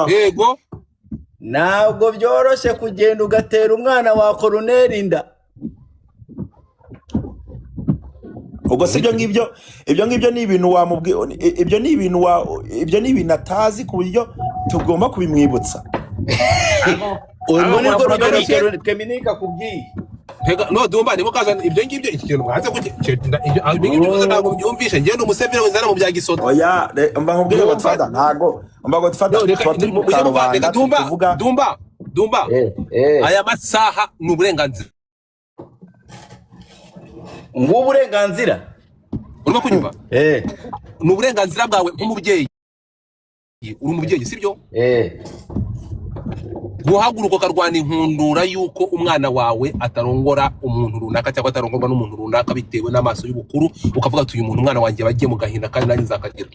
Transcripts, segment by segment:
yego ntabwo byoroshye kugenda ugatera umwana wa koroneri inda ubwo se ibyo ngibyo ni ibintu wamubwiye ibyo ni ibintu atazi ku buryo tugomba kubimwibutsa urwo nirwo rugero Keminika kubwiye no Dumba nibo kazana ibyo ngibyo iki kintu mwaze kugenda ibyo ngibyo ntabwo byumvishe ngiye no Museveni wizana mu bya gisoto oya mba nkubwiye Godfather ntago mba Godfather Dumba aya masaha ni uburenganzira uburenganzira urimo kunyumva ni uburenganzira bwawe nk'umubyeyi uri umubyeyi sibyo guhaguruka karwana inkundura yuko umwana wawe atarongora umuntu runaka cyangwa atarongorwa n'umuntu runaka bitewe n'amaso y'ubukuru ukavuga ati uyu muntu umwana wanjye bagiye mu gahinda kandi nanjye nzakagira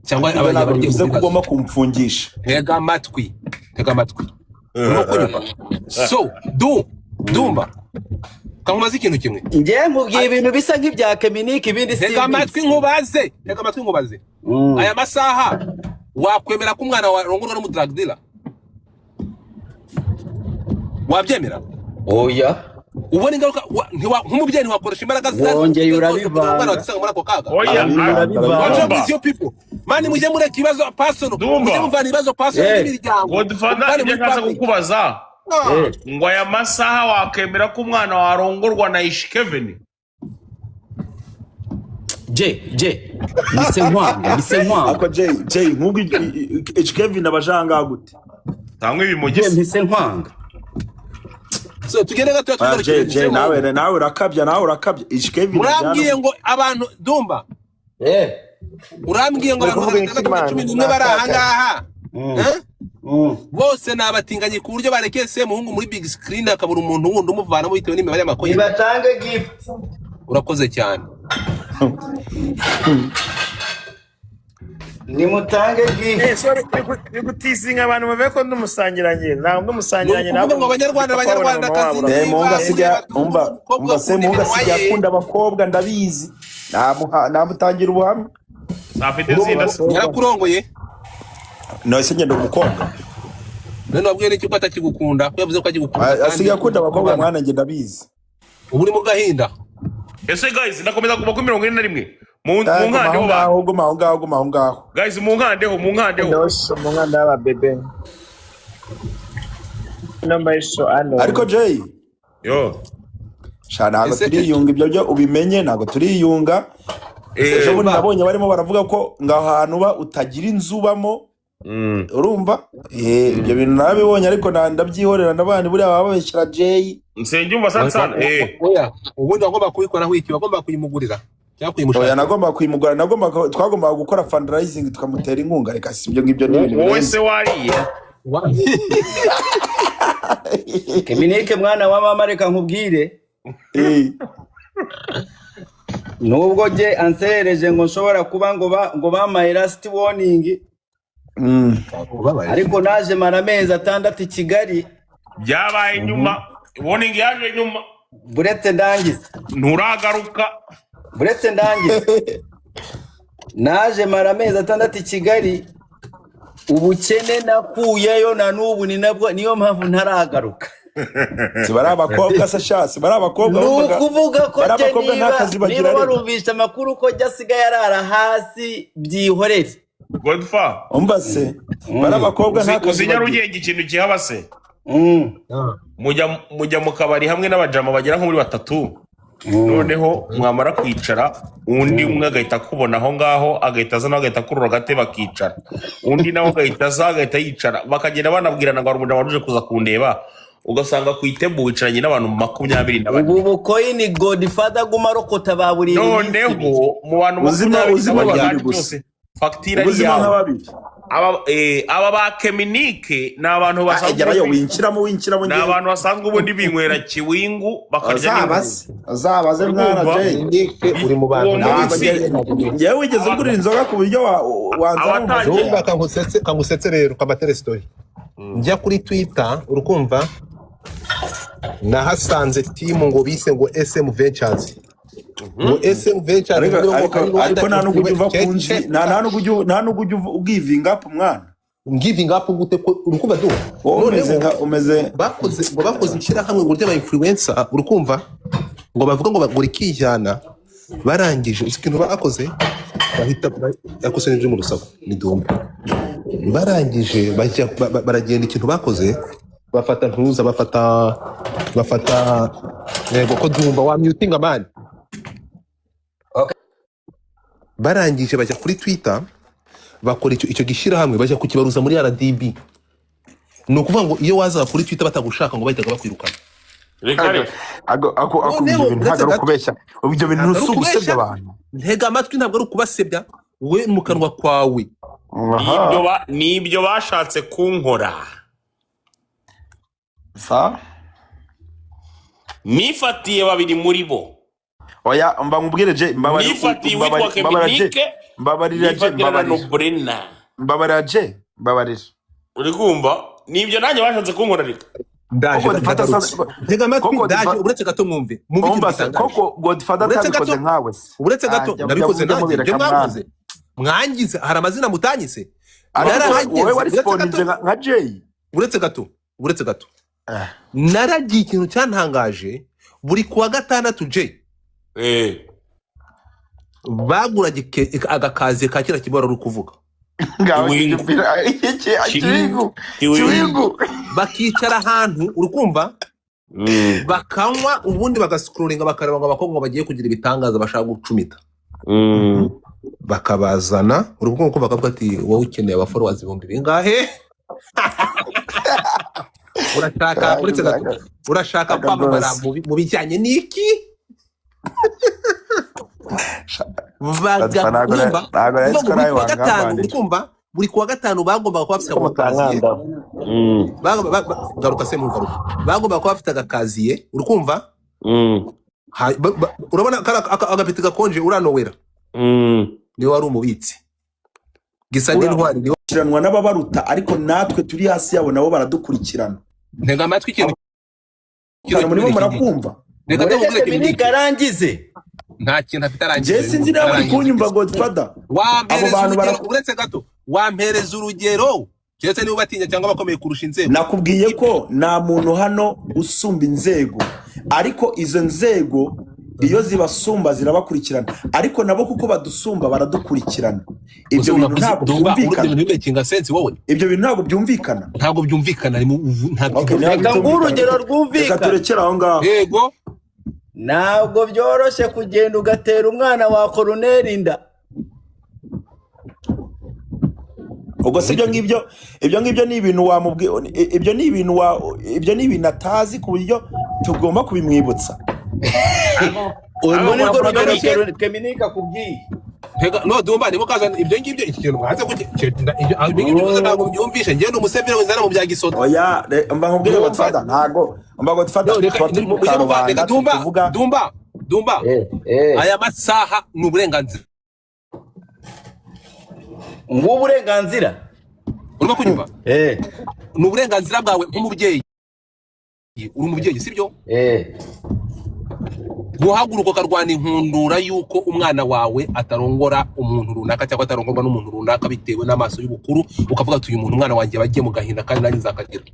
cyangwa abagiye kugoma kumfungisha tega amatwi urimo kunyumva so Dumba kamumaze ikintu kimwe ngiye nkubwiye ibintu bisa nk'ibya Keminika ibindi si tega amatwi nkubaze aya masaha wakwemera ko umwana wawe arongorwa n'umudrag dealer wabyemera oya ubona ingaruka nk'umubyeyi ntiwakoresha imbaraga zawe wongeye urabivanga muri ako kaga oya mani mujye mureka ibibazo pasono mujye muvana ibibazo pasono n'imiryango Godfather ibyo nkaza kukubaza ngo aya masaha wakemera ko umwana warongorwa na Ishkeveni mise nkwanga ako J nk'ubwo Ishkeveni abajanga gute tangwe bimugise mise nkwanga so tugende gato J nawe urakabya Ishkeveni urambwiye ngo abantu Dumba urambwiye ngo abantu 11 bari aha ngaha bose nabatinganye ku buryo barekeye se muhungu muri big screen akabura umuntu wundi umuvanamo bitewe n'imibare y'amakoye nibatange gift urakoze cyane nimutange gift sorry bigutisinga abantu bave ko ndumusangiranyi nabo ngo abanyarwanda kazi munga siga akunda abakobwa ndabizi namutangira ubuhamya afite zinda yarakurongoye no se ngendo umukobwa none wabwiye iki ko atakigukunda ko yavuze ko agikukunda asiga akunda abakobwa mwana nge ndabizi ubu uri mu gahinda ese guys nakomeza kuva ku 41 mu nkandeho guma ngaho guys mu nkandeho mu nkanda y'aba bebe n'amaisho ano ariko Jay ntabwo turiyunga ibyo byo ubimenye ntabwo turiyunga ejo bundi nabonye barimo baravuga ko ngaho hantu uba utagira inzu ubamo urumva ibyo bintu nabibonye ariko ndabyihorera n'abandi buriya baba babeshyira Jay nsengiyumva sana oya ubundi wagomba kubikora wiki wagomba kuyimugurira cyangwa kuyimushaka oya nagomba kuyimugura twagomba gukora fundraising tukamutera inkunga reka si ibyo ngibyo n'ibintu wowe se wariye Keminike mwana wa mama reka nkubwire nubwo je ansereje ngo nshobora kuba ngo bamaye last warning ariko naje maramezi atandatu I Kigali byabaye nyuma warning yaje nyuma buretse ndangiza nturagaruka buretse ndangiza naje maramezi atandatu I Kigali ubukene nakuyeyo na nubu ni nabwo niyo mpamvu ntaragaruka sibari abakobwa se shasi bari abakobwa nukuvuga ko niba warumvisha amakuru ko jasigaye arara hasi byihorere Godfather umbase bari abakobwa ntakazi Nyarugenge ikintu kihaba se mujya mu kabari hamwe n'abajama bagera nko muri batatu noneho mwamara kwicara undi umwe agahita kubona aho ngaho agahita azana agahita kurura gate bakicara undi nawe agahita yicara bakagenda banabwirana ngo hari umuntu waruje kuza kundeba ugasanga ku itebo wicaranye n'abantu 24 ubu bukoyi ni Godfather gumarokota baburi noneho mu bantu uzima byose facture ari yawe aba ba Keminike ni abantu basanzwe winchiramo ni abantu basanzwe ubundi binywera kiwingu bakarya azabaze mwana Jay uri mu bantu yewe wigeze ugurira inzoga ku buryo wanza kangusetse rero kabatere story njya kuri Twitter urukumva nahasanze team ngo bise ngo SM Ventures ngo SM Ventures ariko nta nubwo uva kunji nta nubwo ugivinga up mwana giving up gute ko urukumva do umeze bakoze ikira hamwe ngo ry'aba influencer urukumva ngo bavuga ngo bagura ikijyana barangije ikintu bakoze bahita yakosenje mu rusaku ni Dumba barangije baragenda ikintu bakoze bafata ntuza bafata yego ko Dumba wa muting man barangije bajya kuri Twitter bakora icyo gishira hamwe bajya kukibaruza muri RDB ni ukuvuga ngo iyo waza kuri Twitter batagushaka ngo bahitaga bakwirukana ako ntabwo kubeshya ibyo bintu nusu gusebya abantu ntega amatwi ntabwo ari ukubasebya we mu kanwa kwawe nibyo bashatse kunkora nifatiye babiri muri bo oya mbamubwire je nifatiye witwa Keminike mbabarira uri kumva nibyo nanjye bashatse kunkora reka ndaje ntega amatwi ndaje uretse gato mwumve koko Godfather tabikoze nkawe uretse gato ndabikoze nanjye byo mwakoze mwangize hari amazina mutanyise wowe wari responding nka Jay uretse gato naragiye ikintu cyantangaje buri kuwa gatandatu Jay bagura agakazi ka kira kibora uri kuvuga bakicara ahantu urukumva bakanywa ubundi bagascrollinga bakareba ngo abakobwa bagiye kugira ibitangaza bashaka gucumita bakabazana urukumva ko bakavuga ati wowe ukeneye aba followers 1000 bingahe urashaka kwamamara mu bijyanye n'iki buri kuwa gatanu bagombaga kuba bafite agakaziye bagombaga kuba bafite agakaziye urukumva urabona agapeti gakonje uranowera niwe wari umubitsi gisa n'intwari kiranwa n'ababaruta ariko natwe turi hasi yabo nabo baradukurikirana ntega amatwi ikintu muri bo murakumva reka ndabwire Keminike arangize nta kintu afite arangize je sinzi nawe uri kunyumva Godfather abo bantu uretse gato wampereza urugero cyetse niba batinya cyangwa bakomeye kurusha inzego nakubwiye ko nta muntu hano usumba inzego ariko izo nzego iyo zibasumba zirabakurikirana ariko nabo kuko badusumba baradukurikirana ibyo bintu ntabwo byumvikana ibyo bintu ntabwo byumvikana reka ngurugero rwumvikana turekera aho ngaho yego ntabwo byoroshye kugenda ugatera umwana wa Colonel inda ubwo si ibyo ngibyo ni ibintu wamubwiye ibyo ni ibintu atazi ku buryo tugomba kubimwibutsa ubu ni rwo rugero Keminike akubwiye no Dumba nibo kazana ibyo ngibyo ikintu mwaze ibyo ntabwo byumvishe ngiye n'umusevere wizana mu bya gisoto oya mba nkubwire Godfather ntabwo mba Godfather Dumba aya masaha ni uburenganzira uburenganzira urimo kunyumva ni uburenganzira bwawe nk'umubyeyi uri umubyeyi sibyo guhaguruka ukarwana inkundura yuko umwana wawe atarongora umuntu runaka cyangwa atarongorwa n'umuntu runaka bitewe n'amaso y'ubukuru ukavuga ati uyu muntu umwana wanjye bagiye mu gahinda kandi nanjye nzakagira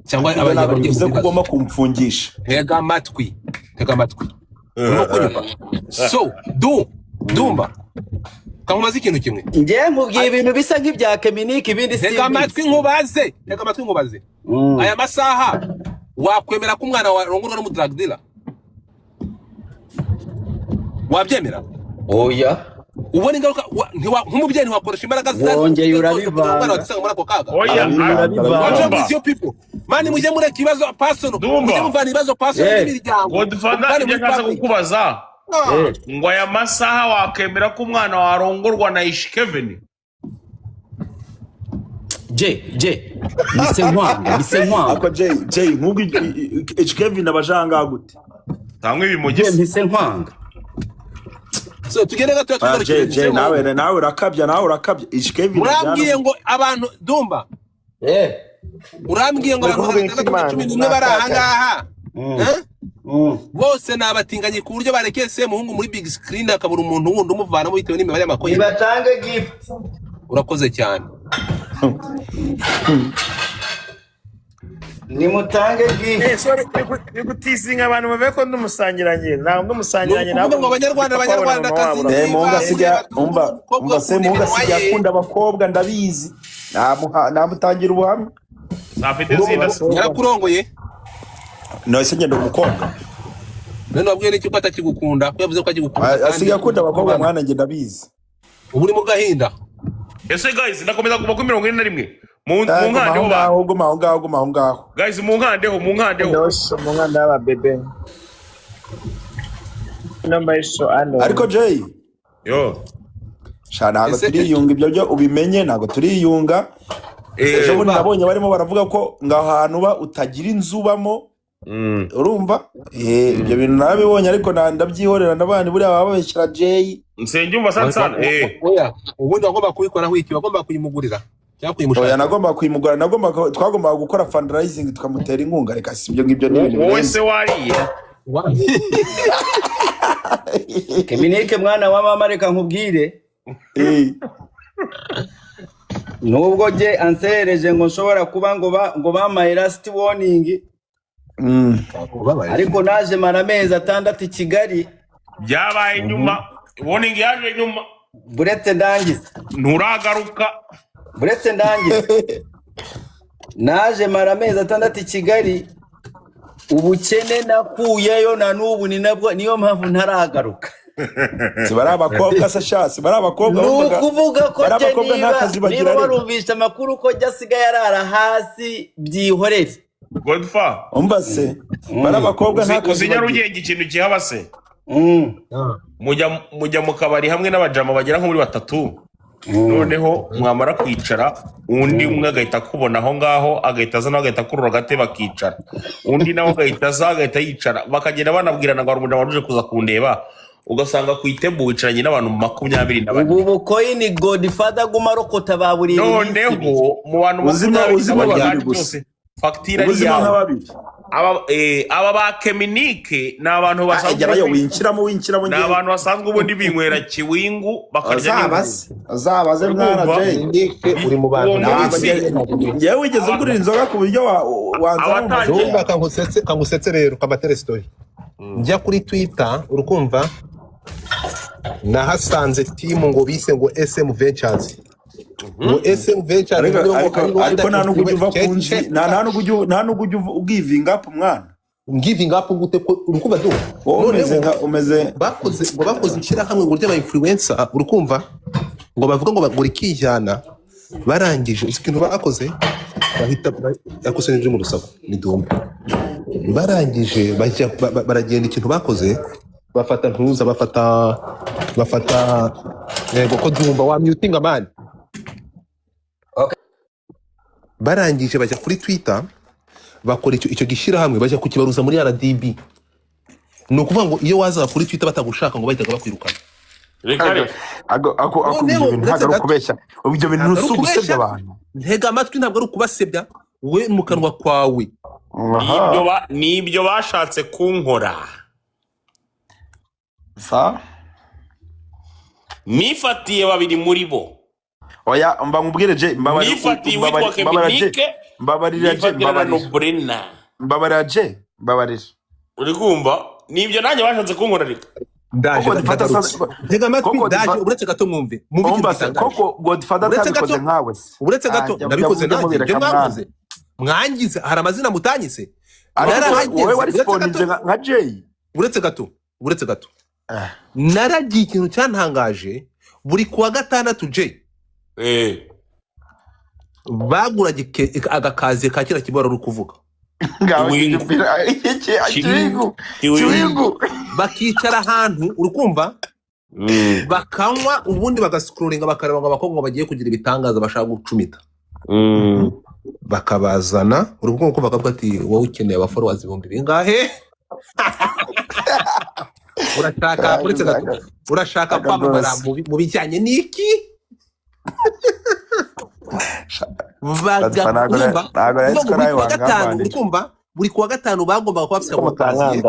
cyangwa abanye bagiye kugomba kumfungisha ntega amatwi urimo kunyumva so Dumba kamumaze ikintu kimwe ngiye nkubwiye ibintu bisa nk'ibya Keminike ibindi ntega amatwi nkubaze aya masaha wakwemera ko umwana wawe arongorwa n'umudrag dealer wabyemera oya ubona ingaruka nk'umubyeyi ntiwakoresha imbaraga wongeye urabivanga muri ako kaga oya mani mujye mureka ibibazo pasono mujye muvana ibibazo pasono n'imiryango Godfather ibyo nkaza kukubaza ngo aya masaha wakemera ko umwana warongorwa na Ishkevin bise nkwanga ako Jay nk'ubwo Ishkevin abajanga gute tamwe bimugise bise nkwanga so tugende gato Jay nawe urakabya Ishkevin urambwiye ngo abantu Dumba urambwiye ngo abantu 11 bari ahangaha bose nabatinganye ku buryo barekeye se muhungu muri big screen akabura umuntu wundi umuvana mu bitewe n'imibare y'amakoye nibatange gift urakoze cyane nimutange gift. sorry bigutisinga abantu bave ko ndumusangiranye ntabwo ndumusangiranye Nukuvuga ngo abanyarwandakazi Munga sijya akunda abakobwa ndabizi namutangira ubuhamya afite zina yarakurongoye no ese ngenda umukobwa none wabwiye n'iki ko atakigukunda ko yavuze ko agikukunda asigaye akunda abakobwa mwana njye ndabizi ubu uri mu gahinda ese guys ndakomeza kuva kuri 41 mu nkandeho ba aho ngaho guys mu nkandeho ndosho mu nkanda y'aba bebe n'amashusho ano ariko Jay yo ntabwo turiyunga ibyo byo ubimenye ntabwo turiyunga ejo bundi nabonye barimo baravuga ko ngaho hantu uba utagira inzu ubamo urumva ibyo bintu nabibonye ariko ndabyihorera ndabana buriya baba babeshyira Jay Nsenjumva sana oya ubundi agomba kubikoraho iki bagomba kuyimugurira cyangwa kuyimushaka oya nagomba kuyimugura twagomba gukora fundraising tukamutera inkunga reka si ibyo ngibyo n'ibintu wowe se wariye Keminike mwana wa mama reka nkubwire nubwo je ansereje ngo nshobora kuba ngo bamaye last warning ariko naje mara amezi 6 i Kigali byabaye nyuma warning yaje nyuma buretse ndangiza nturagaruka buretse ndangiza naje mara amezi 6 i Kigali ubukene nakuyeyo na nubu ni nabwo niyo mpamvu ntaragaruka sibara abakobwa sashasi bara abakobwa nukuvuga ko niba warumvisha amakuru ko jasiga yarara hasi byihorere Godfa umbase bara abakobwa ntakazi Nyarugenge ikintu kihaba se mujya mu kabari hamwe n'abajama bagera nko muri 3 noneho mwamara kwicara undi umwe agahita kubona aho ngaho agahita azana agahita kurura gate bakicara undi nawe agahita yicara bakagenda banabwirana ngo arumuna waruje kuza kundeba ugasanga kwitebo wicaranye n'abantu 24 ubu bukoini Godfather gumarokota baburiye noneho mu bantu uzima byose facture ari yawe aba ba Keminike ni abantu basanzwe winchiramo ni abantu basanzwe ubundi binywera kiwingu bakarya azabaze mwana Keminike uri mu bantu ngewe wigeze ugurira inzoga ku buryo wanzara kangusetse rero kamatere story njya kuri Twitter urukumva nahasanze team ngo bise ngo SM Ventures ngo SM Ventures ariko nta nubwo uva kunzi nta nubwo ugivinga up mwana giving up gute ko urukumva do umeze bakoze ikira hamwe ngo ry'aba influencer urukumva ngo bavuga ngo bagura ikijana barangije ikintu bakoze bahita yakosenje mu rusako ni dombe barangije baragenda ikintu bakoze bafata ntuza bafata yego ko dumba wa mutinga man barangije bajya kuri Twitter bakora icyo gishira hamwe bajya kukibaruza muri RDB no kuvuga ngo iyo waza kuri Twitter batagushaka ngo bahitaga bakwirukana ako ntabwo kubeshya ibyo bintu nusubusebya abantu ntega amatwi ntabwo ari ukubasebya we mu kanwa kwawe nibyo bashatse kunkora nifatiye babiri muri bo oya mba ngubwire je nifatiye witwa Keminike mbabarira uri kumva nibyo nanjye bashatse kunkora reka ndaje ntega amatwi ndaje uretse gato mwumve koko Godfather atabikoze nkawe uretse gato nabikoze nanjye ibyo mwakoze mwangize hari amazina mutanyise wowe wari sponge nka Jay uretse gato naragiye ikintu cyantangaje buri kuwa gatandatu Jay baguraga agakazi ka kira kibora uri kuvuga bakicara ahantu uri kumva bakanywa ubundi bagascrollinga bakareba ngo abakobwa bagiye kugira ibitangaza bashaka gucumita bakabazana uri kumva bakavuga ati wowe ukeneye aba followers 1000 bingahe urashaka kwamamara mu bijyanye n'iki buri kuwa gatanu bagomba kuba bafite agakaziye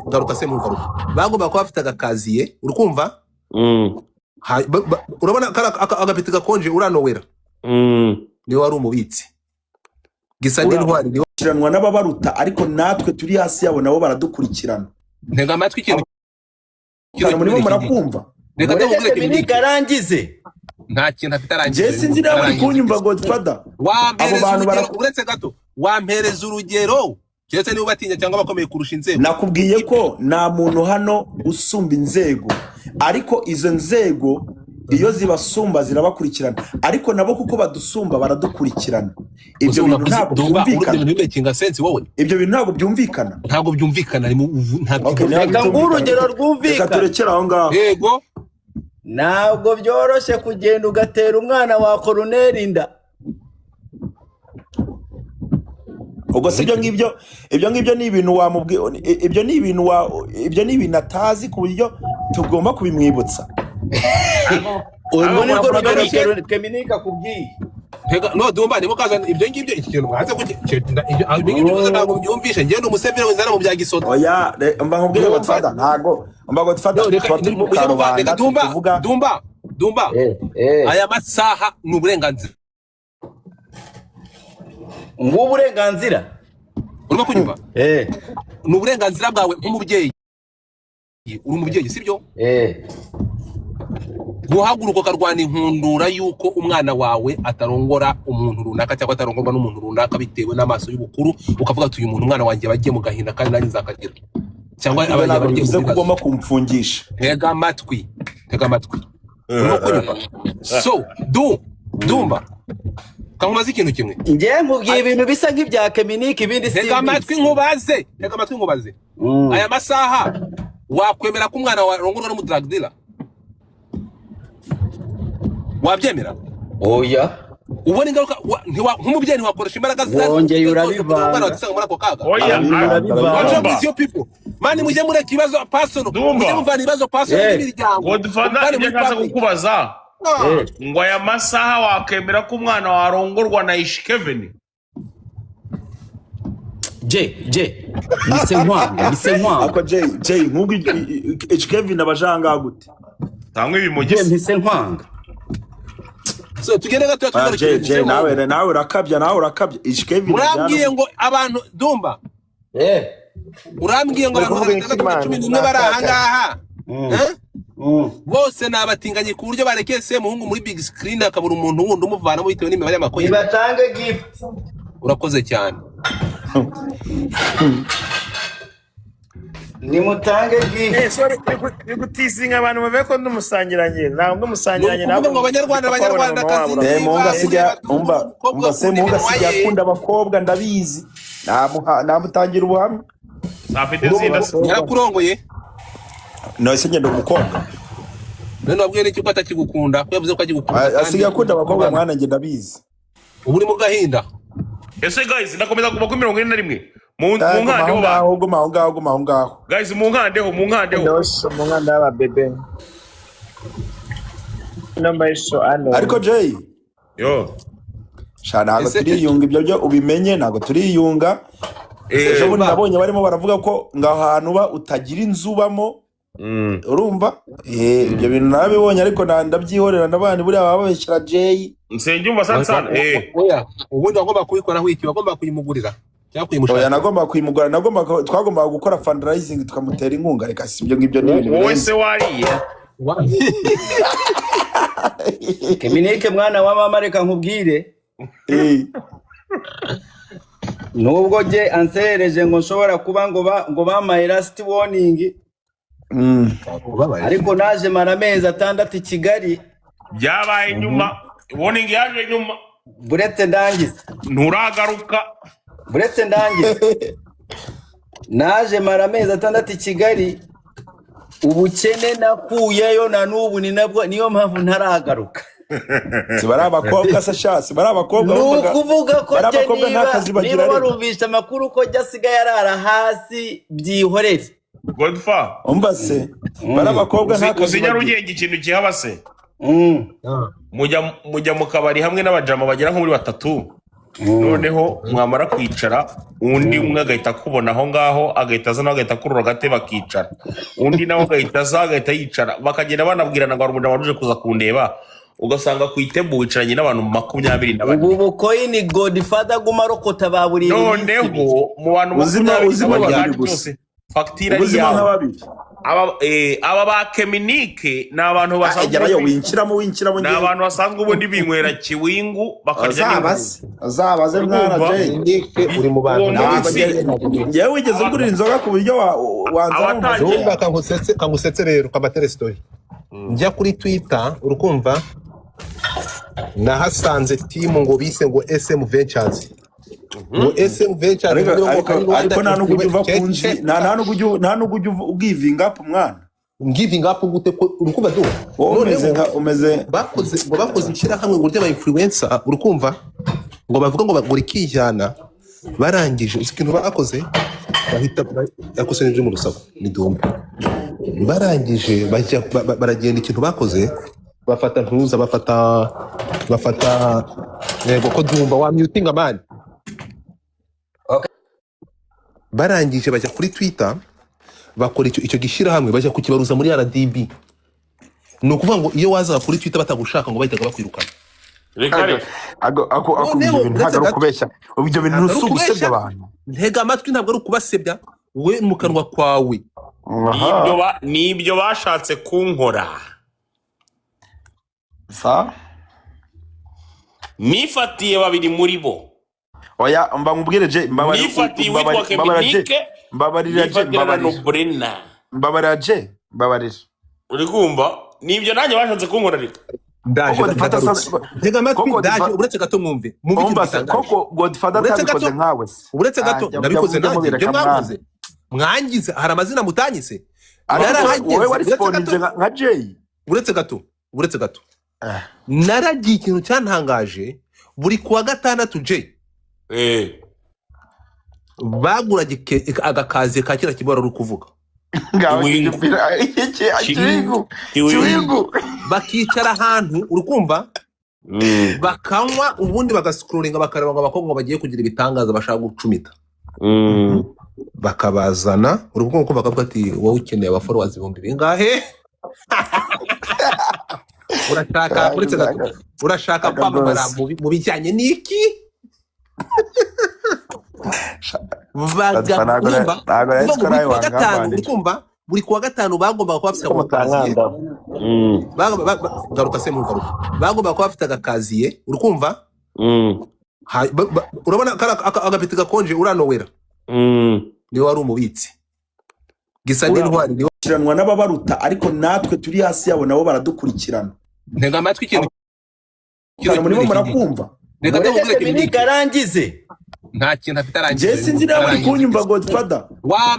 garuka se mu garuka bagomba kuba bafite agakaziye uri kumva urabona agapeti gakonje uranowera niwe wari umubitsi gisa n'intwari niwe kiranwa n'ababaruta ariko natwe turi hasi yabo nabo baradukurikirana ntega amatwi ikintu murimo murakumva reka tubwire Keminika arangize nta kintu afite arangize je sinzi nawe uri kunyumva Godfather abo bantu uretse gato wampereza urugero cyese niba batinya cyangwa bakomeye kurusha inzego nakubwiye ko nta muntu hano usumba inzego ariko izo nzego iyo zibasumba zirabakurikirana ariko nabo kuko badusumba baradukurikirana ibyo bintu ntabwo byumvikana ibyo bintu ntabwo byumvikana reka ng'urugero rwumvikana reka turekere aho ngaho yego ntabwo byoroshye kugenda ugatera umwana wa koroneri inda ubwo si ibyo ngibyo ni ibintu wamubwiye ibyo ni ibintu atazi ku buryo tugomba kubimwibutsa urwo ni rwo rugero Keminika akubwiye no dumba nibo kazana ibyo ngibyo ikintu mwaze ibyo ntabwo byumvishe ngiye n'umusevere wizana mu bya gisoto oya mba nkubwire Godfather ntago mba Godfather dumba aya masaha ni uburenganzira uburenganzira urimo kunyumva ni uburenganzira bwawe nk'umubyeyi uri umubyeyi sibyo guhaguruka ukarwana inkundura yuko umwana wawe atarongora umuntu runaka cyangwa atarongorwa n'umuntu runaka bitewe n'amaso y'ubukuru ukavuga ati uyu muntu umwana wanjye bagiye mu gahinda kandi nanjye nzakagira cyangwa abagiye kugomba kumfungisha tega amatwi urimo kunyumva so dumba kamumaze ikintu kimwe ngiye nkubwiye ibintu bisa nk'ibya Keminika ibindi si tega amatwi nkubaze aya masaha wakwemera ko umwana wawe arongorwa n'umudrag dealer wabyemera oya ubona ingaruka nk'umubyeyi ntiwakoresha imbaraga zawe wongeye urabivanga umwana watisanga muri ako kaga oya mani mujye mureka ibibazo pasono mujye muvana ibibazo pasono n'imiryango Godfather ibyo nkaza kukubaza ngo aya masaha wakemera ko umwana warongorwa na Ishkevin mise nkwanga ako J nk'uko Ishkevin abajanga gute tangwe ibimugise mise nkwanga so tugende gato J nawe urakabya Ishkevin urambwiye ngo abantu dumba urambwiye ngo abantu 11 bari aha ngaha bose nabatinganye ku buryo barekeye se muhungu muri big screen akabura umuntu wundi umuvanamo bitewe n'imibare y'amakoye nibatange gift urakoze cyane nimutange gift sorry bigutisinga abantu bave ko ndumusangiranye ntabwo ndumusangiranye nabo ngo abanyarwanda kazi umba se munga sijya akunda abakobwa ndabizi namutangira ubuhamya afite zinda yarakurongoye no se ngendo umukobwa none wabwiye n'iki ko atakigukunda ko yavuze ko agikukunda asigaye akunda abakobwa mwana nge ndabizi ubu uri mu gahinda ese guys ndakomeza kuba ku 41 mu nkandeho guma ngaho guys mu nkandeho mu nkanda y'aba bebe namba iso ano ariko Jay yo ntabwo turiyunga ibyo byo ubimenye ntabwo turiyunga ejo bundi nabonye barimo baravuga ko ngaho hantu uba utagira inzu ubamo urumva ibyo bintu nabibonye ariko ndabyihorera n'abandi buriya baba babeshyira Jay Nsengiyumva sana oya ubundi wagomba kubikora wiki wagomba kuyimugurira cyangwa kuyimushaka oya nagomba kuyimugura twagomba gukora fundraising tukamutera inkunga reka si ibyo ngibyo n'ibintu wowe se wariye Keminika mwana wa mama reka nkubwire nubwo je ansereje ngo nshobora kuba ngo bamaye last warning ariko naje mara amezi 6 i Kigali byabaye nyuma warning yaje nyuma buretse ndangiza nturagaruka buretse ndangiza naje mara amezi 6 i Kigali ubukene nakuyeyo na n'ubu ni nabwo niyo mpamvu ntaragaruka sibari abakobwa se shasi bari abakobwa nukuvuga ko niba barumvisha amakuru ko jasigaye arara hasi byihorere Godfather umva se bari abakobwa nta kazi Nyarugenge ikintu kihaba se mujya mu kabari hamwe n'abajama bagera nko muri 3 noneho mwamara kwicara undi umwe agahita akubona aho ngaho agahita aza nawe agahita akurura agate bakicara, undi nawe agahita aza agahita yicara, bakagenda banabwirana ngo hari umuntu waruje kuza kundeba, ugasanga ku itebo wicaranye n'abantu 24. ubu bukoyini Godfather gumarokota baburi noneho mu bantu Uzima 24 gusa. byose fagitire ari ubuzima nka yawe. babiri aba ba Keminike ni abantu ajya bayo basanzwe winshiramo ni abantu basanzwe ubundi binywera kiwingu bakarya azabaze mwana Jay Nike uri mu bantu ngewe wigeze ugurira inzoga ku buryo wanza Zumba kangusetse rero kabatere story. Njya kuri Twitter urukumva nahasanze timu ngo bise ngo SM Ventures. Ngo SM Ventures ariko nta nubwo uva kunzi nta nubwo ugivinga up mwana giving up gute urukumva do umeze bakoze ishira hamwe ngo ry'aba influencer urukumva ngo bavuga ngo bagura ikijyana barangije ikintu bakoze bahita yakose n'ibyo mu rusaku ni Dumba barangije baragenda ikintu bakoze bafata ntuza bafata yego ko Dumba wa muting man barangije bajya kuri Twitter bakora icyo gishira hamwe bajya kukibaruza muri RDB. Ni ukuvuga ngo iyo waza kuri Twitter batagushaka ngo bahitaga bakwirukana. ako ibyo bintu ntabwo ari ukubeshya, ibyo bintu nusu gusebya abantu. Ntega amatwi ntabwo ari ukubasebya we mu kanwa kwawe. Nibyo bashatse kunkora. Nifatiye babiri muri bo. Oya mba ngubwire je nifatiye witwa Keminike mbabarira je uri kumva nibyo nanjye bashatse kunkora reka Ndaje ntega amatwi ndaje uretse gato mwumve koko Godfather atabikoze nkawe uretse gato ndabikoze nanjye byo mwakoze mwangize hari amazina mutanyise wowe wari sponge nka Jay uretse gato naragiye ikintu cyantangaje buri kuwa gatandatu Jay baguraga agakazi ka kira kibara uri kuvuga bakicara ahantu urukumva bakanywa ubundi bagascrollinga bakareba ngo abakobwa bagiye kugira ibitangaza bashaka gucumita bakabazana urukumva bakavuga ati wowe ukeneye aba followers 1000 bingahe urashaka kwamamara mu bijyanye n'iki buri kuwa gatanu bagomba kuba bafite agakaziye bagomba kuba bafite agakaziye urukumva urabona agapiti gakonje uranowera niwe wari umubitsi gisa n'intwari niwe kiranwa n'ababaruta ariko natwe turi hasi yabo nabo baradukurikirana ntega amatwi ikintu muri bo murakumva reka ndabwire Keminike arangize nta kintu afite arangize je sinzi nawe uri kunyumva Godfather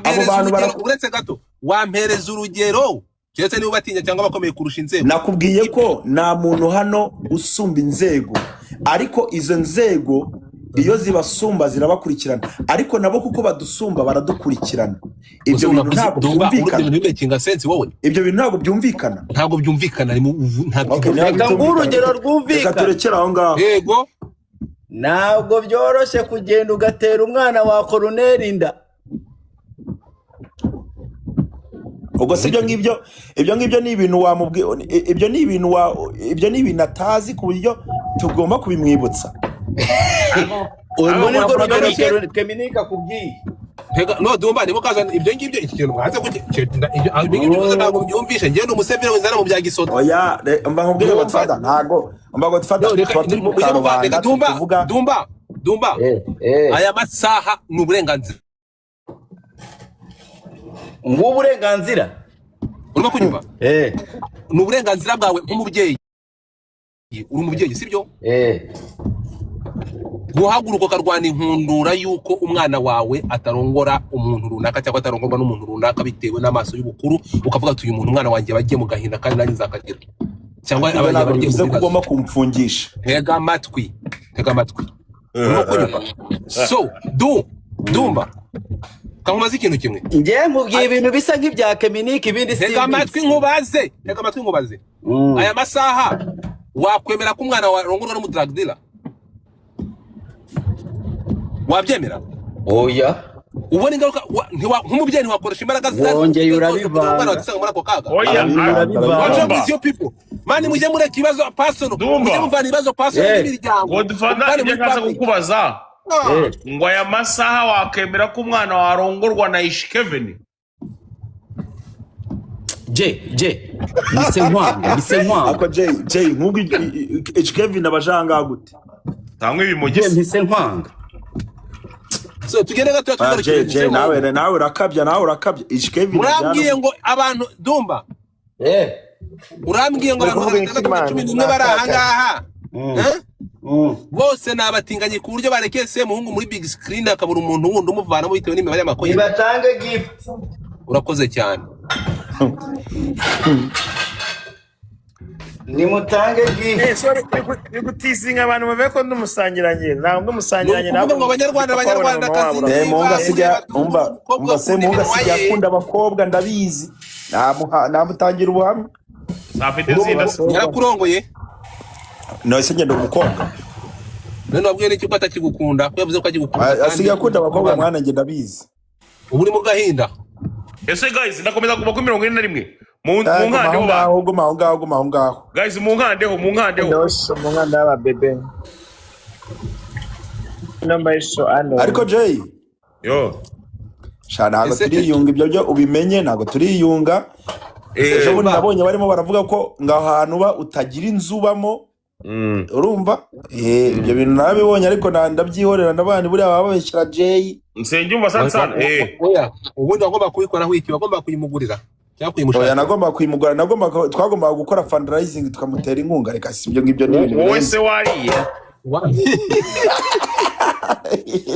abo bantu uretse gato wampereza urugero cyetse niba batinya cyangwa bakomeye kurusha inzego nakubwiye ko nta muntu hano usumba inzego ariko izo nzego iyo zibasumba zirabakurikirana ariko nabo kuko badusumba baradukurikirana ibyo bintu ntabwo byumvikana ntabwo byumvikana reka ngurugero rwumvikana turekera aho ngaho yego ntabwo byoroshye kugenda ugatera umwana wa Colonel inda ubwo si ibyo ngibyo ni ibintu wamubwiye ibyo ni ibintu atazi ku buryo tugomba kubimwibutsa urwo ni rwo rugero Keminike akubwiye no Dumba nibo kazana ibyo ngibyo iki kintu mwaze ibyo ntabwo byumvishe njye n'umusevere wizana mu bya gisoto oya mba nkubwire Godfather ntago mba Godfather Dumba aya masaha ni uburenganzira uburenganzira urimo kunyumva ni uburenganzira bwawe nk'umubyeyi uri umubyeyi sibyo guhaguruka ukarwana inkundura yuko umwana wawe atarongora umuntu runaka cyangwa atarongorwa n'umuntu runaka bitewe n'amaso y'ubukuru ukavuga ati uyu muntu umwana wanjye bagiye mu gahinda kandi nanjye nzakagira cyangwa abanye bagiye kugomba kumfungisha ntega amatwi urimo kunyumva so Dumba kamumaze ikintu kimwe njye nkubwiye ibintu bisa nk'ibya Keminike ibindi ntega amatwi nkubaze aya masaha wakwemera ko umwana wawe arongorwa n'umudrag dealer wabyemera oya ubona ingaruka nk'umubyeyi ntiwakoresha imbaraga wongeye urabivanga umwana wagisanga muri ako kaga oya What's Dumba with you people? Mani mujye mureka ibibazo personal. Dumba. Mujye muvana ibibazo personal Eh. n'imiryango. Godfather Kandi ibyo muri nkaza public. kukubaza Ah. ngo aya masaha wakemera ko umwana warongorwa na Ish Kevin je bise nkwanga ako Jay nk'ubwo Kevin abajanga gute cyangwa je ibimugise mpise nkwanga So tugende gato Jay nawe urakabya Kevin Urambwiye ngo abantu Dumba. Urambwiye ngo abantu 611 bari aha ngaha. Bose nabatinganye ku buryo barekeye se muhungu muri big screen akabura umuntu wundi umuvana bitewe n'imibare y'amakoye. nibatange gift Urakoze cyane. nimutange gift sorry nigutisinga abantu bave ko ndumusangiranye ntabwo ndumusangiranye Ngo abanyarwanda kazi Munga sijya akunda abakobwa ndabizi namutangira ubuhamya afite zina yarakurongoye no se ngenda umukobwa none wabwiye n'iki ko atakigukunda ko yavuze ko agikukunda asigaye akunda abakobwa mwana ngenda bizi ubu uri mu gahinda ese guys ndakomeza kuba kuri 41 mu nkandeho ba ngaho guys mu nkandeho ndose mu nkanda y'ababebe namba iso ano ariko Jay yo shana ntabwo turiyunga ibyo byo ubimenye ntabwo turiyunga ejo bundi nabonye barimo baravuga ko ngaho hantu ba utagira inzu ubamo urumva ibyo bintu nabibonye ariko ndabyihorera ndabana buriya bababeshyira Jay Nsengiyumva sana oya ubundi agomba kubikoraho iki bagomba kuyimugurira cyangwa kuyimushaka oya nagomba kuyimugura twagomba gukora fundraising tukamutera inkunga reka si ibyo ngibyo ni ibintu wowe se wariye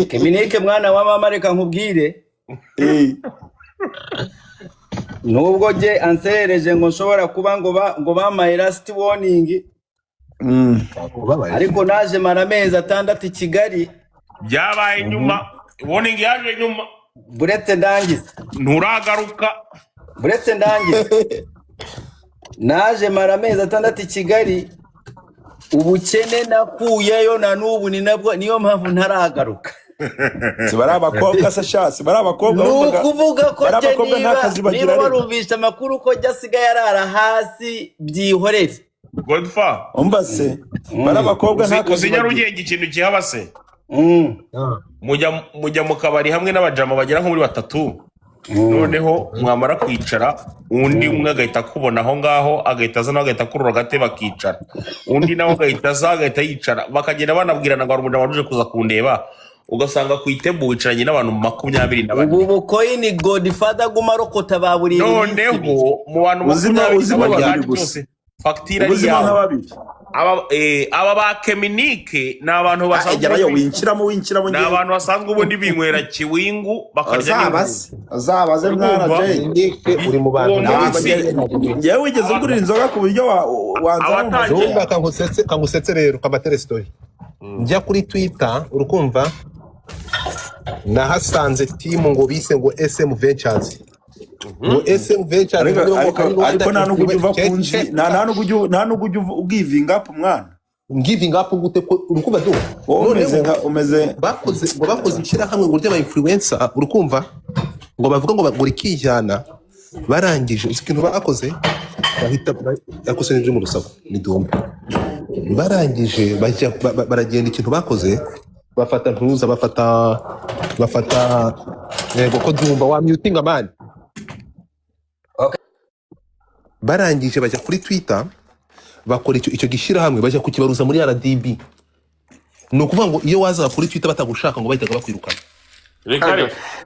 Keminike mwana wa mama reka nkubwire nubwo je ansereje ngo nshobora kuba ngo bamaye last warning ariko naje mara amezi 6 i Kigali byabaye nyuma warning yaje nyuma buretse ndangiza nturagaruka naje mara amezi 6 i Kigali ubukene nakuyeyo na nubu ni nabwo niyo mpamvu ntaragaruka sibara abakobwa sashasi bara abakobwa nukuvuga ko niba warumvisha amakuru ko jasigaye arara hasi byihorere Godfather umbase bara abakobwa uzinya rugenge ikintu kihaba se mujya mu kabari hamwe n'abajama bagera nko muri 3 noneho mwamara kwicara undi umwe agahita kubona aho ngaho agahita aza agahita kurura agatebe bakicara undi nawe agahita yicara bakagenda banabwirana ngo umujama uje kuza kundeba ugasanga ku itebo wicaranye n'abantu 24 ubu bukoyi ni Godfather gumarokota baburiye noneho mu bantu uzima byose facture yawe aba ba Keminike ni abantu basanzwe winchiramo ni abantu basanzwe ubundi binywera kiwingu bakarya azabaze mwana Jay uri mu bantu yewe wigeze ugurira inzoga ku buryo wanza kangusetse rero kabatere story njya kuri Twitter urukumva nahasanze team ngo bise ngo SM Ventures ngo SM Ventures ariko nta nubwo uva kunzi nta nubwo ugivinga up mwana giving up gute ko urukumva do umeze bakoze ishyirahamwe ngo ry'aba influencer urukumva ngo bavuga ngo bagura ikijyana barangije ikintu bakoze bahita yakosenje mu rusaku ni Dumba barangije baragenda ikintu bakoze bafata ntuza bafata yego ko Dumba wa muting man barangije bajya kuri Twitter bakora icyo gishyira hamwe bajya kukibaruza muri RDB ni ukuvuga ngo iyo waza kuri Twitter batagushaka ngo bahitaga bakwirukana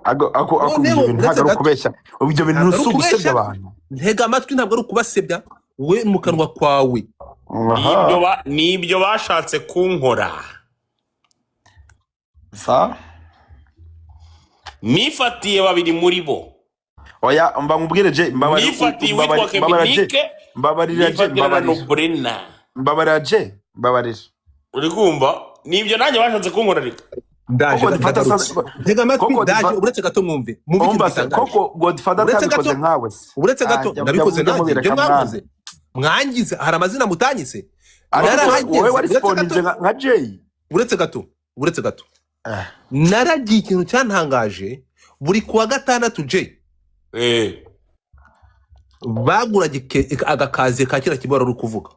ntabwo kubeshya ibyo bintu nusubisebya abantu ntega amatwi ntabwo ari ukubasebya we mu kanwa kwawe nibyo bashatse kunkora nifatiye babiri muri bo oya mba nkubwire je nifatiye witwa Keminike mbabarira uri kumva nibyo nanjye bashatse kunkora reka ndaje ntega amatwi ndaje uretse gato mwumve koko Godfather atabikoze nkawe uretse gato nabikoze nanjye ibyo mwangize hari amazina mutanyise wowe wari sponge nka Jay uretse gato uretse gato naragiye ikintu cyantangaje buri kuwa gatandatu je baguraga agakaziye ka kira kibora uri kuvuga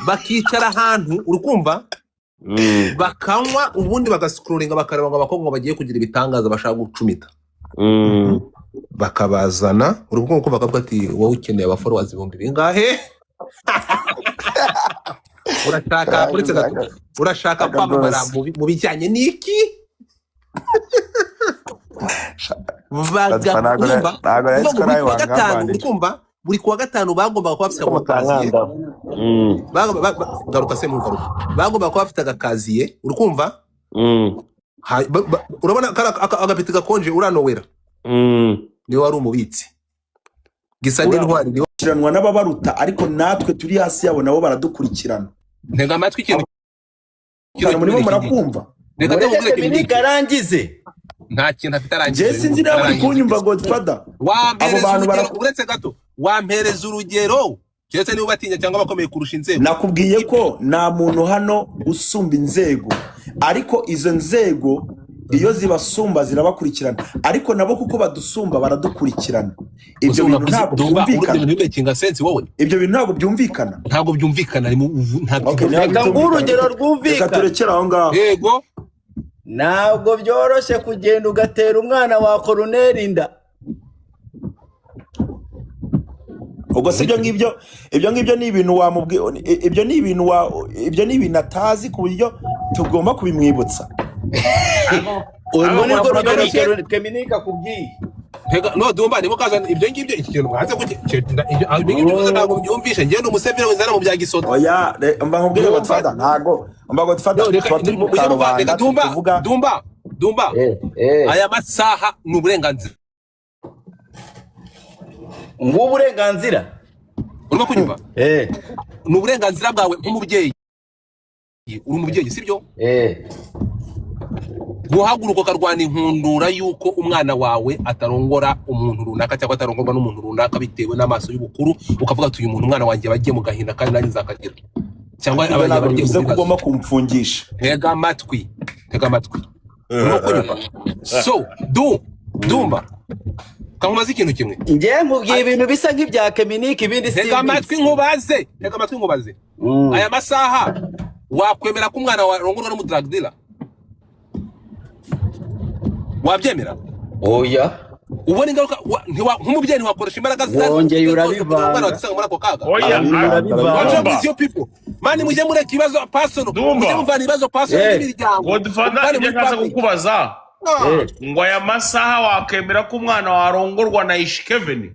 bakicara ahantu uri kumva bakanywa ubundi bagascrollinga bakareba ngo abakobwa bagiye kugira ibitangaza bashaka gucumita bakabazana uri kumva bakavuga ati wowe ukeneye aba followers 1000 bingahe urashaka uretse gato urashaka kwamamara mu bijyanye n'iki buri kuwa gatanu bagomba kuba bafite agakaziye garuka se mu garuka bagomba kuba bafite agakaziye uri kumva urabona agapiti gakonje uranowera niwe wari umubitsi gisa n'intwari niwe kiranwa n'ababaruta ariko natwe turi hasi yabo nabo baradukurikirana ntega amatwi ikintu murimo murakumva garangize nta kintu afite arangize je sinzi nawe kunyumva Godfather abo bantu uretse gato wampereza urugero cyese niba batinya cyangwa bakomeye kurusha inzego nakubwiye ko nta muntu hano usumba inzego ariko izo nzego iyo zibasumba zirabakurikirana ariko nabo kuko badusumba baradukurikirana ibyo bintu ntabwo byumvikana ibyo bintu ntabwo byumvikana ntabwo urugero rwumvikana reka turekere aho ngaho yego ntabwo byoroshye kugenda ugatera umwana wa koroneri inda ubwo se ibyo ngibyo ni ibintu wamubwiye ibyo ni ibintu atazi ku buryo tugomba kubimwibutsa ubu ni bwo rugero Keminika kubwiye no dumba ni mukaza ibyo ngibyo ikintu mwanze ibyo ntabwo byumvishe ngiye no musevera wizana mu bya gisoto oya mba nkubwire Godfather ntago mba Godfather dumba aya masaha ni uburenganzira uburenganzira urimo kunyumva ni uburenganzira bwawe nk'umubyeyi uri umubyeyi sibyo guhaguruka karwana inkundura yuko umwana wawe atarongora umuntu runaka cyangwa atarongorwa n'umuntu runaka bitewe n'amaso y'ubukuru ukavuga ati uyu muntu umwana wanjye bagiye mu gahinda kandi nanjye nzakagira cyangwa abanye kugomba kumfungisha tega amatwi urimo kunyumva so dumba kamumaze ikintu kimwe ngiye nkubwiye ibintu bisa nk'ibya Keminika ibindi si tega amatwi nkubaze aya masaha wakwemera ko umwana warongorwa n'umudrag dealer wabyemera oya ubona ingaruka nk'umubyeyi ntiwakoresha imbaraga zawe wongeye urabivanga oya mani mujye mureka ibibazo pasono mujye muvana ibibazo pasono n'imiryango Godfather ibyo nkaza kukubaza ngo aya masaha wakemera ko umwana warongorwa na Ish Kevin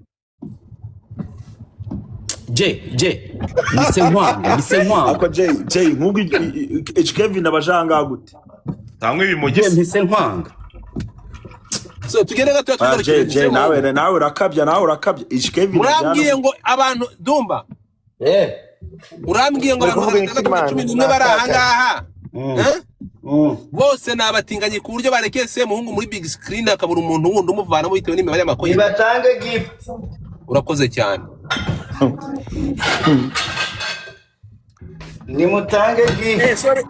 bise nkwanga ako Jay nk'ubwo Ish Kevin abajanga gute tangwe ibimugise bise nkwanga so tugende gato Jay nawe urakabya Ish Kevin urambwiye ngo abantu dumba urambwiye ngo abantu 11 bari aha ngaha bose nabatinganye ku buryo barekeye se muhungu muri big screen akabura umuntu wundi umuvanamo bitewe n'imibare y'amakoye batange gift urakoze cyane nimutange gift sorry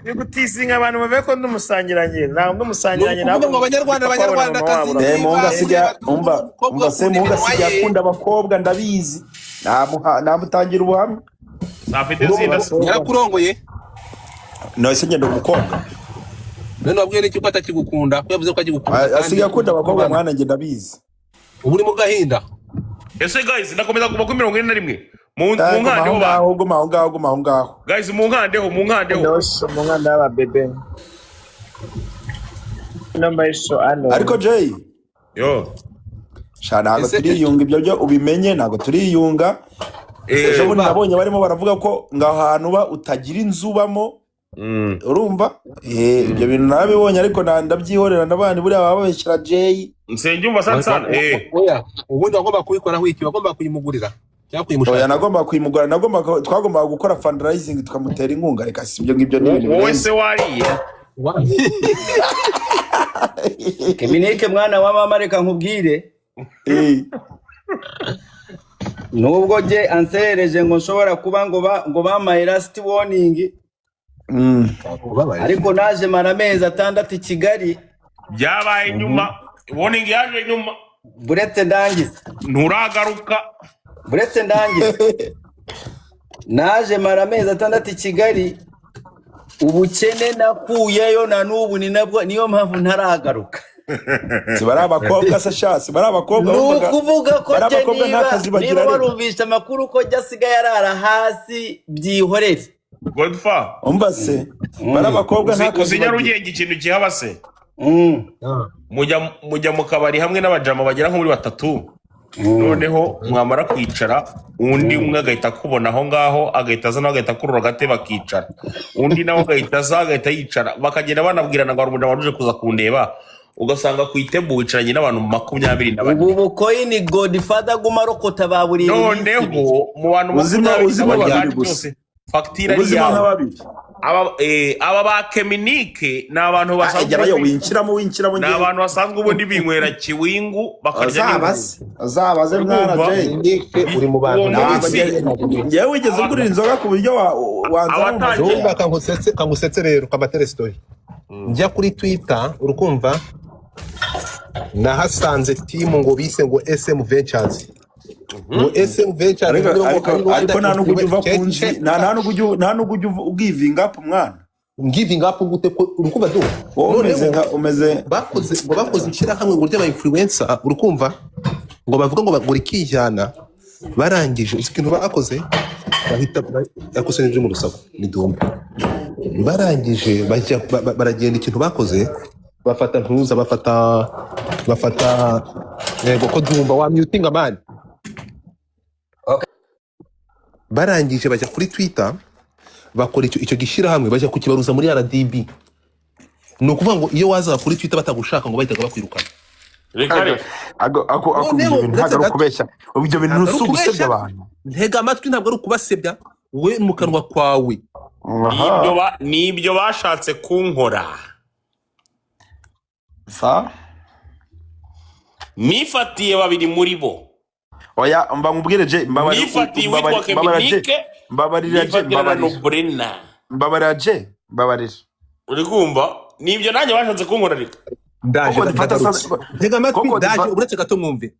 bigutisinga abantu bave ko ndumusangiranye ntabwo ndumusangiranye nabo ngo abanyarwanda kazi munga sijya akunda abakobwa ndabizi namutangira ubuhamya afite zinda yarakurongoye no se ngendo umukobwa none wabwiye n'iki ko atakigukunda ko yavuze ko agikukunda asigaye akunda abakobwa mwana nge ndabizi ubu ni mu gahinda ese guys ndakomeza kuva kuri 41 mu nkandeho aho ngaho guys mu nkandeho mu nkanda y'ababebe ariko Jay ntabwo turiyunga ibyo byo ubimenye ntabwo turiyunga ejo bundi nabonye barimo baravuga ko ngaho hantu uba utagira inzu ubamo urumva ibyo bintu narabibonye ariko ndabyihorera n'abandi buriya baba babeshyira Jay nsengiyumva sana oya ubundi wagomba kubikora wiki wagomba kuyimugurira cyangwa kuyimushaka oya nagomba kuyimugura twagomba gukora fundraising tukamutera inkunga reka si ibyo ngibyo n'ibintu wowe se wariye Keminike mwana wa mama reka nkubwire nubwo je ansereje ngo nshobora kuba ngo bamaye last warning ariko naje mara amezi 6 i Kigali byabaye nyuma warning yaje nyuma buretse ndangiza nturagaruka buretse ndangiza naje mara amezi 6 i Kigali ubukene nakuyeyo na nubu ni nabwo niyo mpamvu ntaragaruka Sibari abakobwa se shasi bari abakobwa nukuvuga ko je niba warumvisha amakuru ko jasigaye arara hasi byihorere Godfa umva se bari abakobwa nta kazi uzinya rugenge ikintu kihaba se mujya mu kabari hamwe n'abajama bagera nko muri 3 noneho mwamara kwicara undi umwe agahita kubona aho ngaho agahita azana agahita kurura gate bakicara undi nawe agahita agahita yicara bakagenda banabwirana ngo arumuje waruje kuza kundeba ugasanga kwitebu wicaranye n'abantu 24 ubu bukoyini Godfather gumarokota baburi noneho mu bantu uzima bagandi gusa facture aba ba Keminike ni abantu basanzwe winchiramo ni abantu basanzwe ubundi binywera kiwingu bakarya azabaze mwana Keminike uri mu bantu ngewe wigeze ugurira inzoga ku buryo wanza kangusetse rero kabatere story njya kuri Twitter urukumva nahasanze team ngo bise ngo SM Ventures ngo SM Ventures ariko nta nubwo uva kunji nta nubwo giving up mwana giving up gute urukumva do umeze bakoze ishira hamwe ngo ry'aba influencer urukumva ngo bavuga ngo bagura ikijana barangije ikintu bakoze bahita yakosenje mu rusaku ni dumba barangije baragenda ikintu bakoze bafata ntuza bafata yego ko dumba wa muting man barangije bajya kuri Twitter bakora icyo gishira hamwe bajya kukibaruza muri RDB ni ukuvuga ngo iyo waza kuri Twitter batagushaka ngo bahitaga bakwirukana ako ntabwo kubeshya ibyo bintu nusugusebya abantu ntega amatwi ntabwo ari ukubasebya we mu kanwa kwawe nibyo bashatse kunkora nifatiye babiri muri bo oya mba nkubwire je nifatiye witwa Keminike mbabarira je uri kumva nibyo nanjye bashatse kunkora reka ndaje ntega amatwi ndaje uretse gato mwumve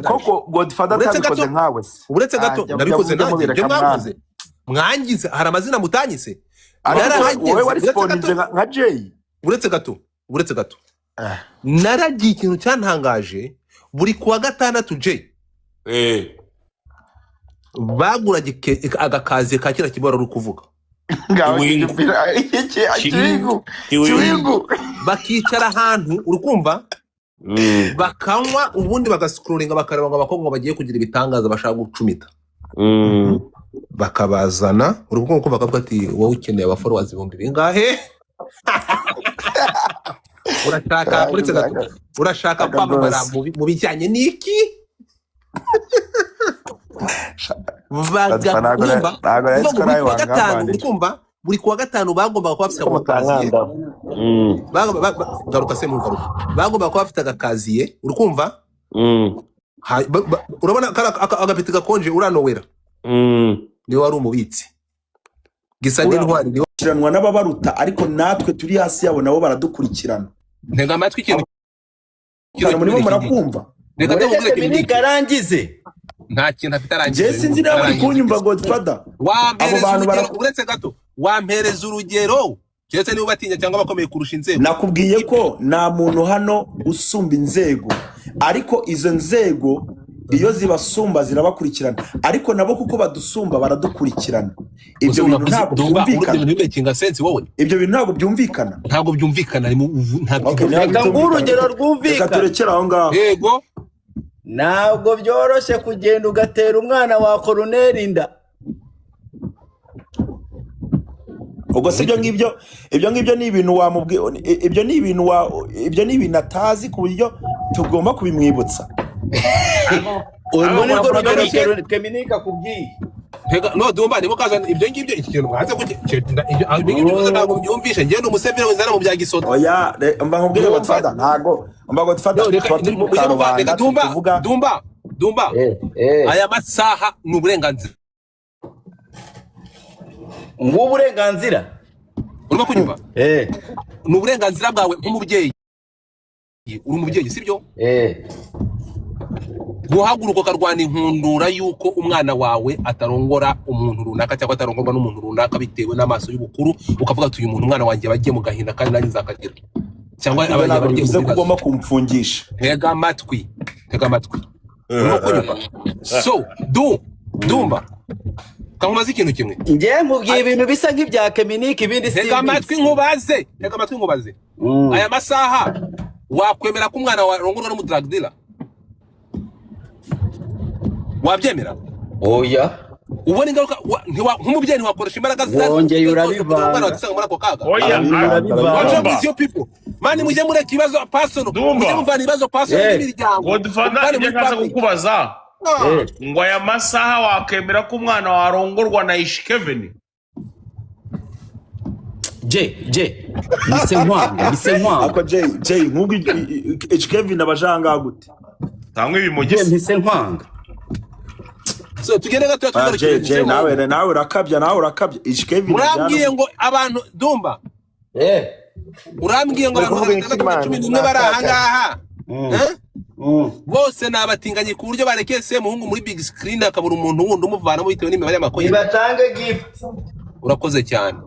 koko Godfather atabikoze nkawe uretse gato ndabikoze nanjye byo mwakoze mwangize hari amazina mutanyise wowe wari responding nka Jay uretse gato naragiye ikintu cyantangaje buri kuwa gatandatu Jay baguraje agakazi ka kira kibora uri kuvuga bakicara ahantu urukumva bakanywa ubundi bagascrollinga bakareba ngo abakobwa bagiye kugira ibitangaza bashaka gucumita bakabazana urukumva bakavuga ati wowe ukeneye aba followers 1000 bingahe urashaka kwamamara mu bijyanye n'iki buri kuwa gatanu bagomba kuba bafite agakaziye bagomba kuba bafite agakaziye urukumva urabona agapiti gakonje uranowera niwe wari umubitsi gisa n'intwari niwe kiranwa n'ababaruta ariko natwe turi hasi yabo nabo baradukurikirana ntega amatwi ikintu murimo murakumva reka Keminike arangize nta kintu afite arangize je sinzi nawe uri kunyumva Godfather abo bantu uretse gato wampereza urugero cyetse niba batinya cyangwa bakomeye kurusha inzego nakubwiye ko nta muntu hano usumba inzego ariko izo nzego iyo zibasumba zirabakurikirana ariko nabo kuko badusumba baradukurikirana ibyo bintu ntabwo byumvikana ntabwo byumvikana reka ngurugero rwumvikana turekera aho ngaho yego ntabwo byoroshye kugenda ugatera umwana wa Colonel inda ubwo se ibyo ngibyo ni ibintu wamubwiye ibyo ni ibintu atazi ku buryo tugomba kubimwibutsa urwo ni rwo rugero Keminike akubwiye no dumba nibo kazana ibyo ngibyo ikintu mwaza ibyo ntabwo byumvishe ngiye n'umusevere wizana mu bya gisoto oya mba nkubwire Godfather ntago mba Godfather Dumba aya masaha ni uburenganzira uburenganzira urimo kunyumva ni uburenganzira bwawe nk'umubyeyi uri umubyeyi sibyo guhaguruka ukarwana inkundura yuko umwana wawe atarongora umuntu runaka cyangwa atarongorwa n'umuntu runaka bitewe n'amaso y'ubukuru ukavuga ati uyu muntu umwana wanjye bagiye mu gahinda kandi nanjye nzakagira cyangwa abanye bagiye kugomba kumfungisha tega amatwi urimo kunyumva so Dumba kamumaze ikintu kimwe ngiye nkubwiye ibintu bisa nk'ibya Keminike ibindi si tega amatwi nkubaze aya masaha wakwemera ko umwana wawe arongorwa n'umudrag dealer wabyemera oya ubona ingaruka nk'umubyeyi ntiwakoresha imbaraga zawe wongeye urabivanga oya mani mujye mureka ibibazo pasono mujye muvana ibibazo pasono n'imiryango Godfather ibyo nkaza kukubaza ngo aya masaha wakemera ko umwana warongorwa na Ish Kevin mise nkwanga ako Jay nk'ubwo Ish Kevin abajanga gute tamwe bimugise mise nkwanga so tugende gato Jay nawe urakabya Ish Kevin urambwiye ngo abantu Dumba urambwiye ngo abantu 11 bari ahangaha bose nabatinganye ku buryo barekeye se muhungu muri big screen akabura umuntu wundi umuvanamo bitewe n'imibare y'amakoye batange gift urakoze cyane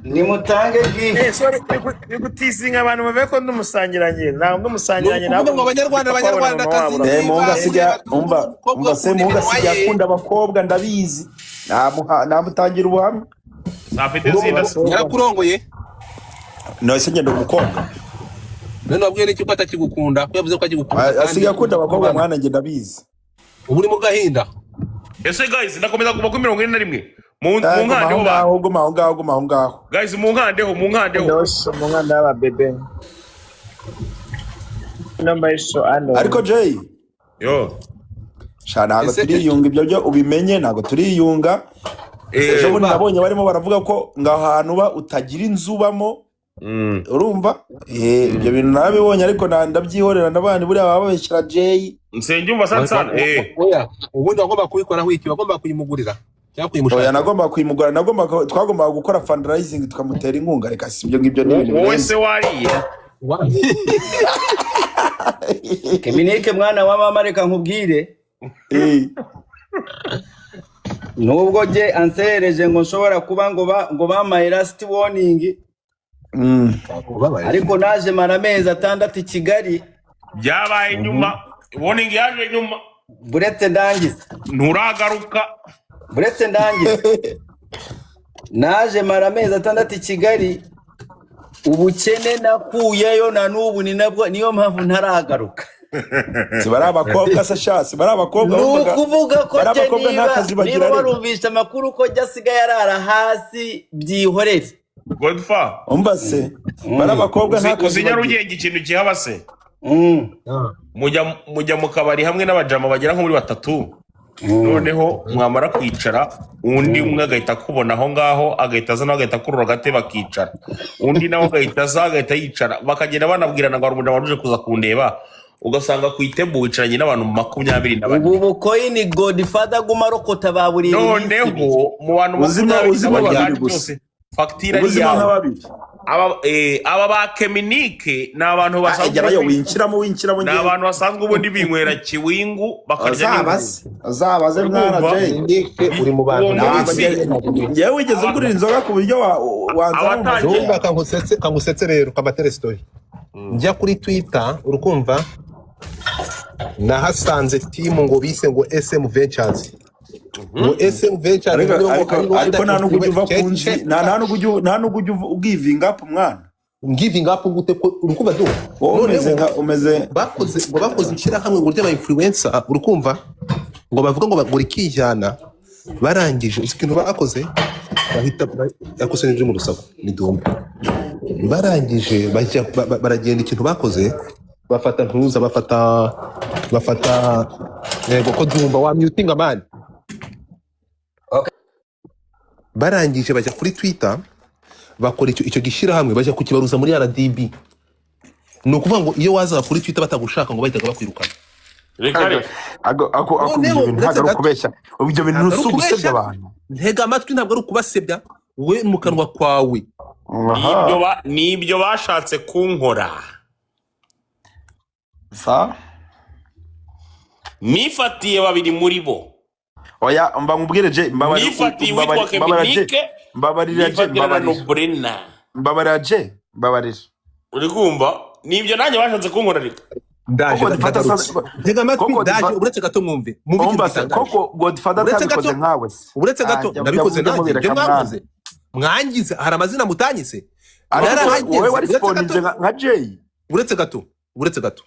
nimutange gift bigutizinga abantu bave ko ndumusangiranyi nta ndumusangiranyi nabo ngo abanyarwanda kazi munga sijya akunda abakobwa ndabizi namutangira ubuhamya afite zina yarakurongoye no se ngenda umukobwa none wabwiye n'iki ko atakigukunda ko yavuze ko agikukunda asiga akunda abakobwa mwana ngenda bizi ubu uri mu gahinda ese guys ndakomeza kuba ku 41 mu nkandeho guma ngaho guys mu nkandeho mu nkanda aba bebe n'amaisho ano ariko Jay ntabwo turiyunga ibyo byo ubimenye ntabwo turiyunga ejo bundi nabonye barimo baravuga ko ngaho hantu uba utagira inzu ubamo urumva ibyo bintu nabibonye ariko ndabyihorera ndabana buriya baba babeshyira Jay Nsengiyumva sana ubundi wagomba kubikoraho iki wagomba kuyimugurira cyangwa kuyimushaka nagomba kuyimugura twagomba gukora fundraising tukamutera inkunga reka si ibyo ngibyo ni ibintu wowe se wariye Keminike mwana wa mama reka nkubwire nubwo je ansereje ngo nshobora kuba ngo bamaye last warning ariko naje mara amezi 6 i Kigali byabaye nyuma warning yaje nyuma buretse ndangiza nturagaruka buretse ndangiza naje mara amezi 6 i Kigali ubukene nakuyeyo na nubu ni nabwo niyo mpamvu ntaragaruka sibara abakobwa se shasi bara abakobwa nukuvuga ko niba barumvisha amakuru ko jasigaye arara hasi byihorere Godfather umbase bara abakobwa nakazinya rugenge ikintu kihaba se mujya mu kabari hamwe n'abajama bagera nko muri 3 noneho mwamara kwicara undi umwe agahita akubona aho ngaho agahita aza nawe agahita akurura agate bakicara undi nawe agahita aza agahita yicara bakagenda banabwirana ngo umuntu waruje kuza kundeba ugasanga ku itebo wicaranye n'abantu 24 ubu bukoini Godfather gumarokota baburi noneho mu bantu uzima babiri gusa facture ari yawe aba ba Keminike ni abantu basanzwe winchiramo ni abantu basanzwe ubundi binywera kiwingu bakarya azabaze mwana Jay uri mu bantu yewe wigeze ugurira inzoga ku buryo wanza kangusetse rero kabatere story njya kuri Twitter urukumva nahasanze team ngo bise ngo SM Ventures ngo SM Ventures ariko nta nubwo uva kunzi nta nubwo ugivinga up mwana giving up gute urukumva do umeze bakoze ikira hamwe ngo ry'aba influencer urukumva ngo bavuga ngo bagura ikijana barangije ikintu bakoze bahita yakose n'ibyo mu rusaku ni Dumba barangije baragenda ikintu bakoze bafata ntuza bafata yego ko Dumba wa muting man barangije bajya kuri Twitter bakora icyo gishira hamwe bajya kukibaruza muri RDB ni ukuvuga ngo iyo wazaga kuri Twitter batagushaka ngo bahitaga bakwirukana. reka reka ako ibyo bintu ntabwo ari ukubeshya, ibyo bintu si ugusebya abantu. Ntega amatwi, ntabwo ari ukubasebya, we mu kanwa kwawe. nibyo bashatse kunkora. Nifatiye babiri muri bo. Oya mba nkubwire je, Nifatiye witwa Keminike, mbabarira je. uri kumva nibyo nanjye bashatse kunkora reka. Ndaje ntega amatwi, ndaje uretse gato mwumve. Koko Godfather atabikoze nkawe se. Uretse gato nabikoze nanjye, ibyo mwavuze mwangize, hari amazina mutanyise. Wowe wari sponge nka Jay. Uretse gato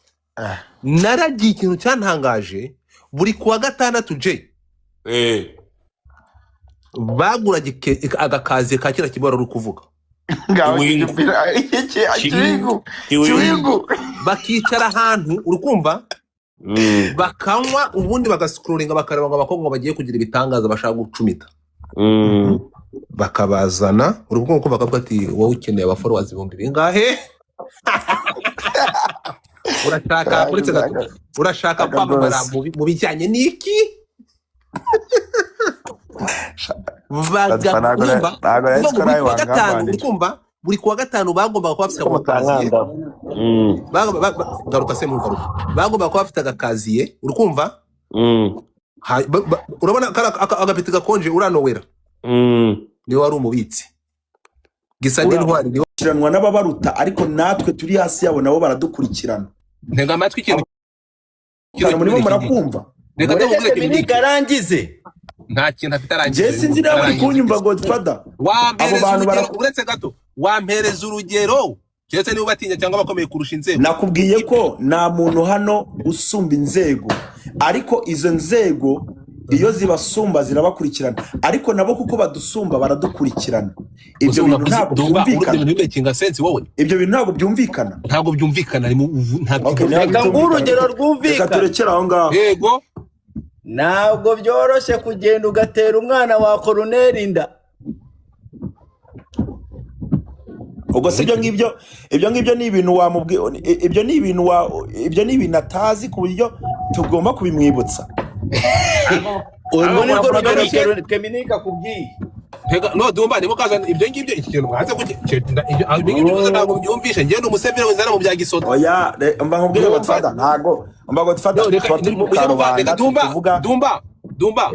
naragiye, ikintu cyantangaje, buri kuwa gatandatu Jay baguraga agakaziye ka kira kibora uri kuvuga bakicara ahantu uri kumva, bakanywa, ubundi bagascrollinga bakareba ngo abakobwa bagiye kugira ibitangaza bashaka gucumita, bakabazana uri kumva, bakavuga ati wowe ukeneye aba followers 1000 bingahe? urashaka kwamamara mu bijyanye n'iki? Buri kuwa gatanu bagombaga kuba bafite agakaziye, bagombaga kuba bafite agakaziye uri kumva, urabona agapeti gakonje uranowera, niwe wari umubitsi gisa n'intwari, niwe kiranwa n'ababaruta, ariko natwe turi hasi yabo nabo baradukurikirana. Ntega amatwi, ikintu murimo murakumva. Reka ndamubwire Keminike arangize. nta kintu afite arangize. Je sinzi nawe kunyumva Godfather. Uretse gato wampereza urugero, cyese niba batinya cyangwa bakomeye kurusha inzego. Nakubwiye ko nta muntu hano usumba inzego, ariko izo nzego iyo zibasumba zirabakurikirana, ariko nabo kuko badusumba baradukurikirana. Ibyo bintu ntabwo byumvikana. Ibyo bintu ntabwo byumvikana. Ntabwo byumvikana. Ntabwo urugero rwumvikana. Reka turekera aho ngaho. Yego. Ntabwo byoroshye kugenda ugatera umwana wa Colonel inda. Ubwo se ibyo ngibyo ni ibintu wamubwiye, ibyo ni ibintu atazi ku buryo tugomba kubimwibutsa. Urwo ni rwo rugero Keminike akubwiye. No dumba ni mukaza ibyo ngibyo ikintu mwaze kugenda ibyo ngibyo ntabwo byumvishe, ngiye no musevere wizana mu bya gisoto. Oya mba nkubwire Godfather, ntago mba Godfather dumba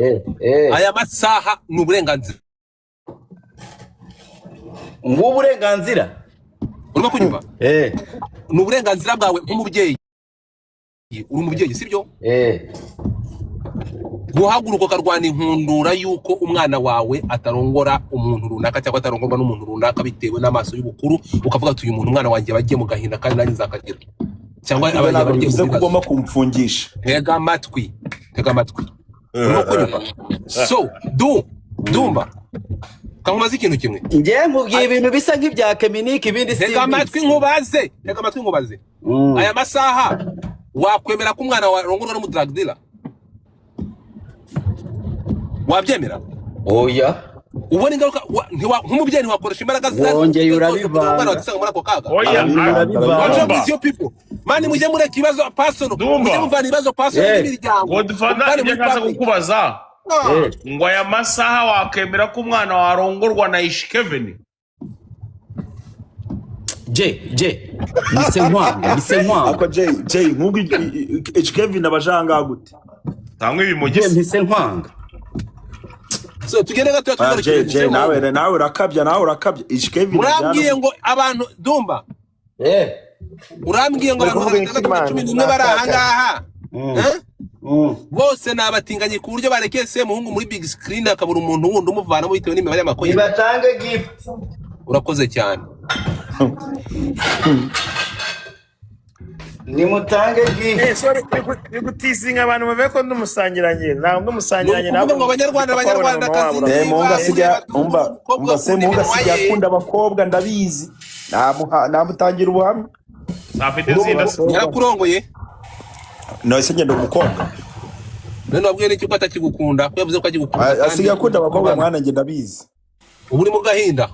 aya masaha ni uburenganzira. Ngo uburenganzira urimo kunyumva? Ni uburenganzira bwawe nk'umubyeyi, uri umubyeyi sibyo? Guhaguruka karwana inkundura yuko umwana wawe atarongora umuntu runaka cyangwa atarongorwa n'umuntu runaka bitewe n'amaso y'ubukuru, ukavuga ati uyu muntu umwana wanjye bagiye mu gahinda kandi nanjye nzakagira, cyangwa abanye bagiye kugomba kumfungisha. Tega amatwi urimo kunyumva? So dumba kamumaze ikintu kimwe, ngiye nkubwiye ibintu bisa nk'ibya Keminike, ibindi si. Tega amatwi nkubaze aya masaha wakwemera ko umwana wawe arongorwa n'umudrag dealer? Wabyemera? Oya. Ubone ingaruka nk'umubyeyi ntiwakoresha imbaraga zawe. Wongeye urabivanga. Umwana watisanga muri ako kaga. Oya urabivanga. Mani mujye mureka ibibazo personal. Mujye muvana ibibazo personal n'imiryango. Godfather ibyo nkaza kukubaza ngo aya masaha wakemera ko umwana warongorwa na Ish Kevin? Mise nkwanga. Ako Jay nk'ubwo Ish Kevin abajanga gute? Tangwe bimugise. Mise nkwanga. So tugende gato twari Jay nawe urakabya Ish Kevin. Murambwiye ngo abantu dumba. Urambwiye ngo abantu 11 bari aha ngaha. Bose nabatinganye ku buryo barekese muhungu muri big screen akabura umuntu wundi umuvanamo bitewe n'imibare y'amakoye. Nibatange gift. Urakoze cyane. Nimutange gift. Sorry bigutisinga abantu bave ko ndumusangiranye. Ntabwo ndumusangiranye nabo. Ngo abanyarwanda kazi. Munga sijya akunda abakobwa ndabizi. Namutangira ubuhamya. Afite zinda. Yarakurongoye? No se ngendo umukobwa. None wabwiye n'iki ko atakigukunda? Ko yavuze ko agikunda. Asiga akunda abakobwa mwana nge ndabizi. Ubu uri mu gahinda.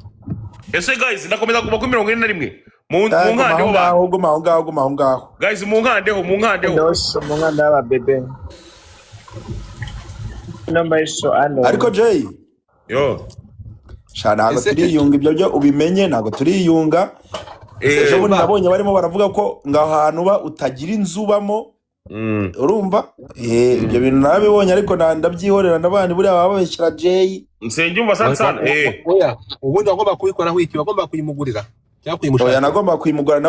Ese guys ndakomeza kuba kuri 41. mu Tayo nkandeho guma aho ngaho. guys, mu nkandeho Ndosho umwana w'ababebe. Nomesho ano. Ariko Jay, yo ntabwo turiyunga ibyo byo ubimenye, ntabwo turiyunga. Ejo bundi nabonye barimo baravuga ko ngaho hantu ba utagira inzu ubamo. Urumva? Ibyo bintu narabibonye ariko ndabyihorera n'abandi buriya bababeshyira Jay. Nsengiyumva sana oya ubundi wagomba kubikora wiki wagomba kuyimugurira cyangwa kuyimushaka. Oya nagomba kuyimugura,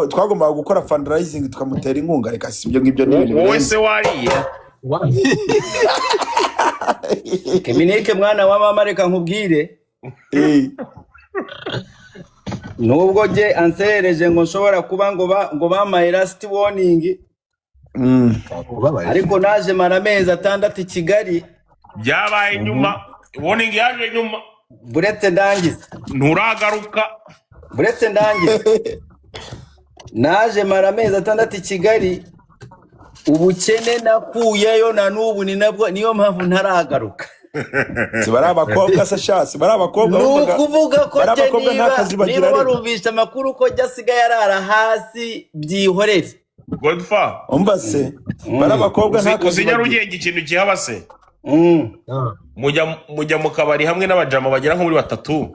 twagomba gukora fundraising tukamutera inkunga, reka si ibyo ngibyo n'ibintu wowe birenze. se wariye Keminike mwana wa mama reka nkubwire. Nubwo je ansereje ngo nshobora kuba ngo bamaye last warning. Ariko naje mara amezi 6 i Kigali. byabaye nyuma warning yaje nyuma Buretse ndangiza. nturagaruka Buretse ndangiza. Naje mara amezi 6 i Kigali. Ubukene nakuyeyo na nubu ni nabwo niyo mpamvu ntaragaruka. Sibari abakobwa se shasi, bari abakobwa Nukuvuga ko je nta kazi bagira. niba warumvisha amakuru ko jasigaye arara hasi byihorere. Godfa umva se, bari abakobwa nta kazi uzinya bagira. rugenge ikintu kihaba se mujya mu kabari hamwe n'abajama bagera nko muri 3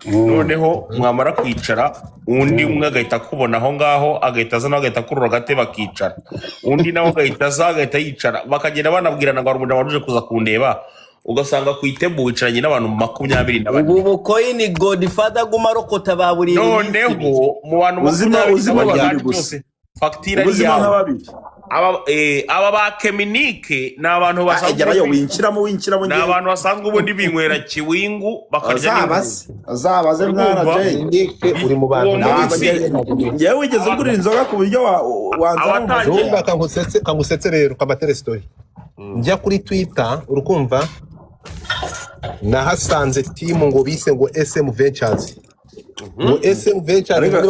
noneho mwamara kwicara undi umwe agahita akubona aho ngaho agahita azana agahita kurura gate bakicara undi nawe agahita yicara bakagenda banabwirana ngo arumunda waruje kuza kundeba ugasanga ku itebo wicaranye n'abantu 24. Ubu bukoyini Godfather gumarokota baburi. Noneho mu bantu 24 byose facture ari yawe. Aba ba Keminike ni abantu basanzwe winchiramo ni abantu basanzwe ubundi binywera kiwingu bakarya azabaze mwana Jay. Keminike uri mu bantu Ngewe wigeze ugurira inzoga ku buryo wanzara kangusetse rero kamatere story. Njya kuri Twitter urukumva nahasanze team ngo bise ngo SM Ventures. Ngo SM Ventures ariko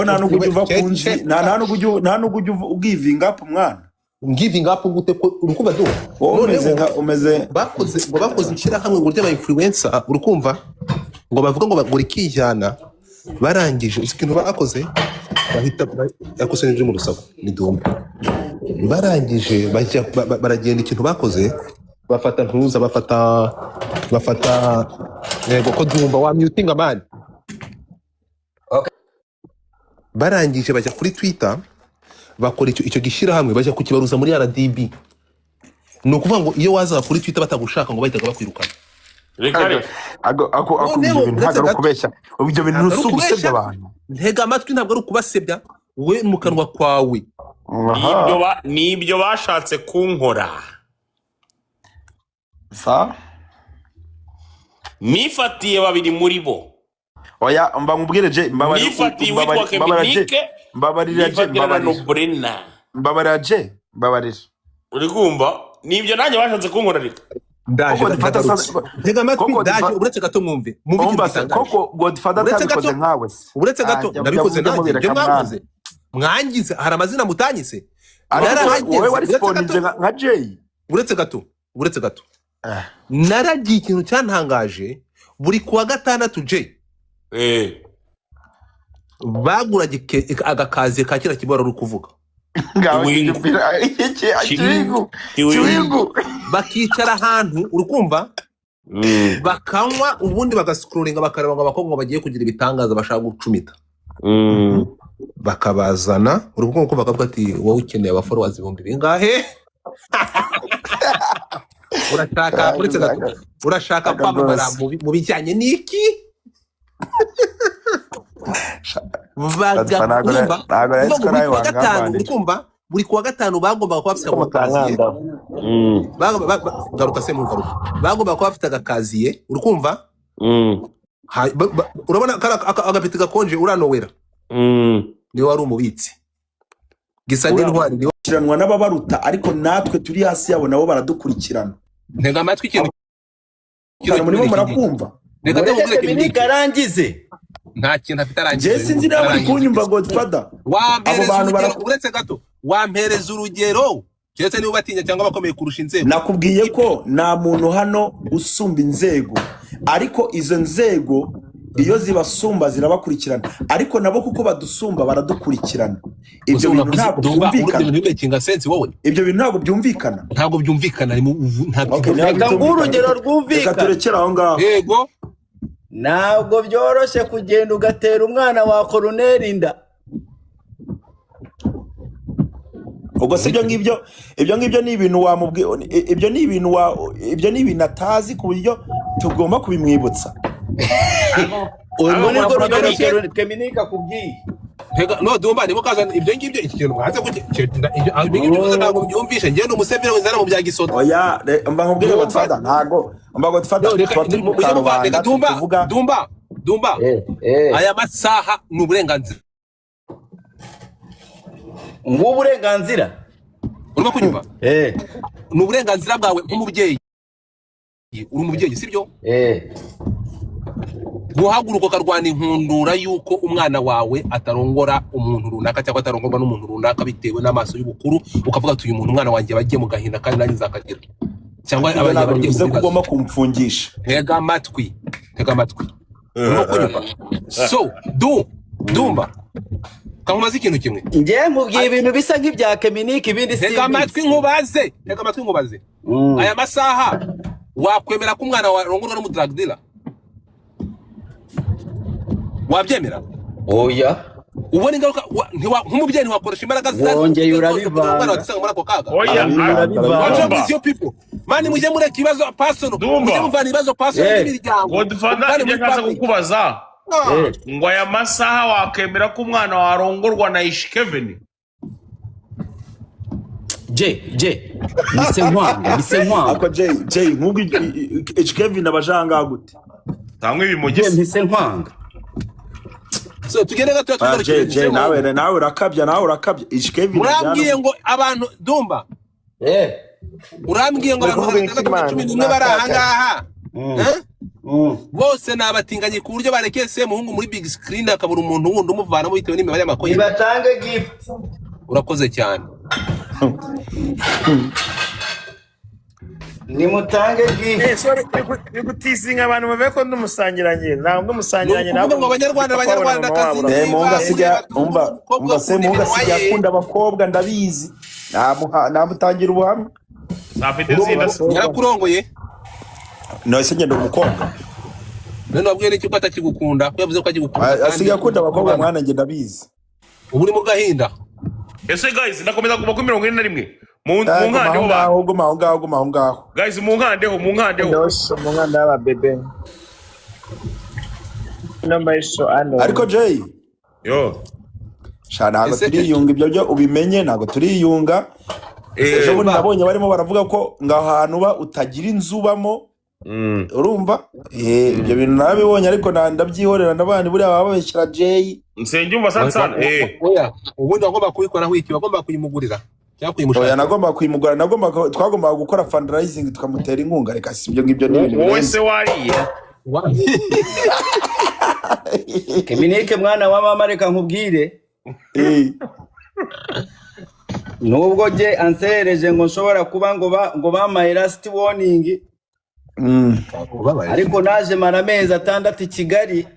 nta nubwo uva kunzi, nta nubwo ugiving up mwana. Giving up gute ko urukumva do. Umeze bakoze ishira hamwe ngo ry'aba influencer urukumva ngo bavuga ngo bagura ikijana barangije ikintu bakoze bahita yakosenje mu rusaku ni dombe. Barangije baragenda ikintu bakoze bafata ntuza bafata yego ko dumba wa muting man. Okay. Barangije bajya kuri Twitter bakora icyo gishira hamwe bajya kukibaruza muri RDB. No kuvuga ngo iyo waza kuri Twitter batagushaka ngo bahitaga bakwirukana. ako ibyo bintu ntabwo ari ukubeshya, ibyo bintu nusugusebya abantu. Ntega amatwi ntabwo ari ukubasebya we mu kanwa kwawe. Nibyo bashatse kunkora. Nifatiye babiri muri bo. Oya mba ngubwire je nifatiye witwa Keminike mbabarira je uri kumva nibyo nanjye bashatse kunkora reka Ndaje ntega amatwi ndaje uretse gato mwumve koko Godfather atabikoze nkawe se. Uretse gato ndabikoze nanjye byo mwakoze mwangize hari amazina mutanyise wowe wari responding nka Jay. Uretse gato naragiye ikintu cyantangaje buri kuwa gatandatu Jay baguraje agakazi ka kira kibora uri kuvuga bakicara ahantu urukumva bakanywa ubundi bagascrollinga bakareba ngo abakobwa bagiye kugira ibitangaza bashaka gucumita bakabazana urukumva bakavuga ati wowe ukeneye aba followers 1000 bingahe urashaka kwamamara mu bijyanye n'iki buri kuwa gatanu bagomba kuba bafite agakaziye bagomba kuba bafite agakaziye urukumva urabona agapeti gakonje uranowera niwe wari umubitsi gisa n'intwari niwe kiranwa n'ababaruta ariko natwe turi hasi yabo nabo baradukurikirana. Ntega amatwi ikintu murimo murakumva reka ndabwire Keminike arangize nta kintu afite arangize. Je sinzi nawe uri kunyumva Godfather. Abo bantu uretse gato wampereza urugero cyetse niba batinya cyangwa bakomeye kurusha inzego. Nakubwiye ko nta muntu hano usumba inzego, ariko izo nzego iyo zibasumba zirabakurikirana ariko nabo kuko badusumba baradukurikirana. Ibyo bintu ntabwo byumvikana. Ibyo bintu ntabwo byumvikana. Ntabwo byumvikana. Reka ng'urugero rwumvikana. Reka turekere aho ngaho. Yego. Ntabwo byoroshye kugenda ugatera umwana wa koroneri inda. Ubwo se ibyo ngibyo ni ibintu wamubwiye, ibyo ni ibintu atazi ku buryo tugomba kubimwibutsa. Ubu ni rwo rugero Keminika kubwiye. No Dumba ndimo kazana ibyo ngibyo ikintu mwaza ibyo ntabwo byumvishe njye n'umuseveri wizana mu bya gisoto. Oya mba nkubwiye Godfather ntago mba Godfather Dumba aya masaha ni uburenganzira. Uburenganzira urimo kunyumva? Ni uburenganzira bwawe nk'umubyeyi. Uri umubyeyi sibyo? Guhaguruka ukarwana inkundura yuko umwana wawe atarongora umuntu runaka cyangwa atarongorwa n'umuntu runaka bitewe n'amaso y'ubukuru, ukavuga ati uyu muntu umwana wanjye bagiye mu gahinda kandi nanjye nzakagira. Cyangwa abagiye kugomba kumfungisha. Tega amatwi. Urimo kunyumva? So Dumba kamumaze ikintu kimwe. Ngiye nkubwiye ibintu bisa nk'ibya Keminike ibindi si. Tega amatwi nkubaze. Aya masaha wakwemera ko umwana wawe arongorwa n'umudrag dealer? Wabyemera? Oya. Ubona ingaruka nk'umubyeyi ntiwakoresha imbaraga zawe. Wongeye urabivanga. Oya, urabivanga. Mani mujye mureka ibibazo personal. Mujye muvana ibibazo personal n'imiryango. Godfather ibyo nkaza kukubaza. Ngo aya masaha wakemera ko umwana warongorwa na Ish Kevin? Mise nkwanga. Ako J nk'ubwo Ish Kevin abajanga gute? Tamwe bimugise. Mise nkwanga. So tugende gato J nawe urakabya Ish Kevin urambwiye ngo abantu Dumba urambwiye ngo abantu 11 bari aha ngaha bose nabatinganye ku buryo barekeye se muhungu muri big screen akabura umuntu wundi umuvanamo bitewe n'imibare y'amakoye. Nibatange gift. Urakoze cyane. Nimutange gift. Sorry nigutizinga abantu baveko ndumusangiranyi. Ntabwo ndumusangiranyi nabo. Ngo abanyarwanda kazi. Munga sijya akunda abakobwa ndabizi. Namutangira ubuhamya. Nafite zinda. Yarakurongoye? No se ngenda umukobwa. None wabwiye n'iki ko atakigukunda? Ko yavuze ko agikunda. Asiga akunda abakobwa mwana ngenda bizi. Ubu uri mu gahinda. Ese guys ndakomeza kuva ku 41 mu nkandeho ba. Guma ngaho. Guys mu nkandeho. Ndosho mu nkanda aba bebe. Namba iso ano. Ariko Jay. Yo. Shana ntabwo turiyunga ibyo ubimenye ntabwo turiyunga. Ejo bundi nabonye barimo baravuga ko ngahantu ba utagira inzubamo. Urumva? Ibyo bintu nabibonye ariko ndabyihorera ndabandi buri ababeshyira Jay. Nsenjumva sana. Oya, ubundi agomba kubikora wiki bagomba kuyimugurira. Cyangwa kuyimushaka. Oya nagomba kuyimugura twagomba gukora fundraising tukamutera inkunga reka si ibyo ngibyo ni ibintu. Wowe se wariye. Keminike mwana wa mama reka nkubwire. Nubwo je ansereje ngo nshobora kuba ngo bamaye last warning. Ariko naje mara amezi 6 I Kigali.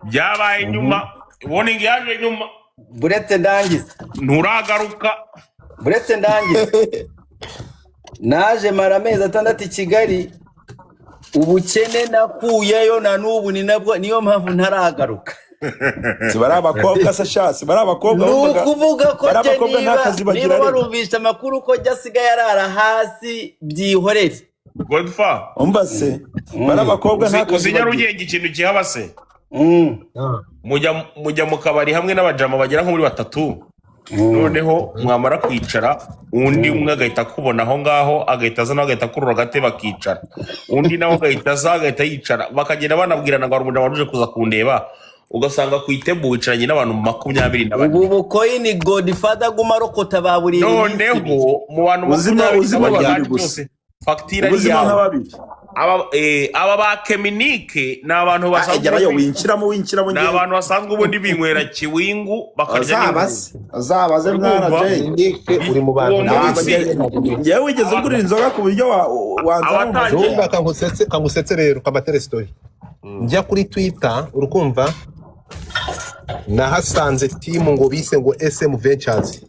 Byabaye nyuma. Warning yaje nyuma. Buretse ndangiza. Nturagaruka. Buretse ndangiza. Naje mara amezi 6 I Kigali. Ubukene nakuyeyo na nubu ni nabwo niyo mpamvu ntaragaruka. Sibara abakobwa sashasi bara abakobwa kuvuga ko niba barumvisha amakuru ko jasigaye arara hasi byihorere. Godfather umbase bara abakobwa ntakazi nyarugenge ikintu kihaba se. Mujya mu kabari hamwe n'abajama bagera nko muri 3. Noneho mwamara kwicara undi umwe agahita kubona aho ngaho agahita azana agahita kurura agatebe bakicara. Undi nawe agahita yicara bakagenda banabwirana ngo umuntu waruje kuza kundeba. Ugasanga kwitebo wicaranye n'abantu 24. Ubu bukoini Godfather gumarokota baburi. Noneho mu bantu uzima babiri gusa. Facture yawe. Aba ba Keminike ni abantu basanzwe winkiramo ni abantu basanzwe ubundi binywera kiwingu bakarya azabaze mwana Jay uri mu bantu yewe wigeze ugurira inzoga ku buryo wanza kankusetse rero kabatere story njya kuri Twitter urukumva nahasanze timu ngo bise ngo SM Ventures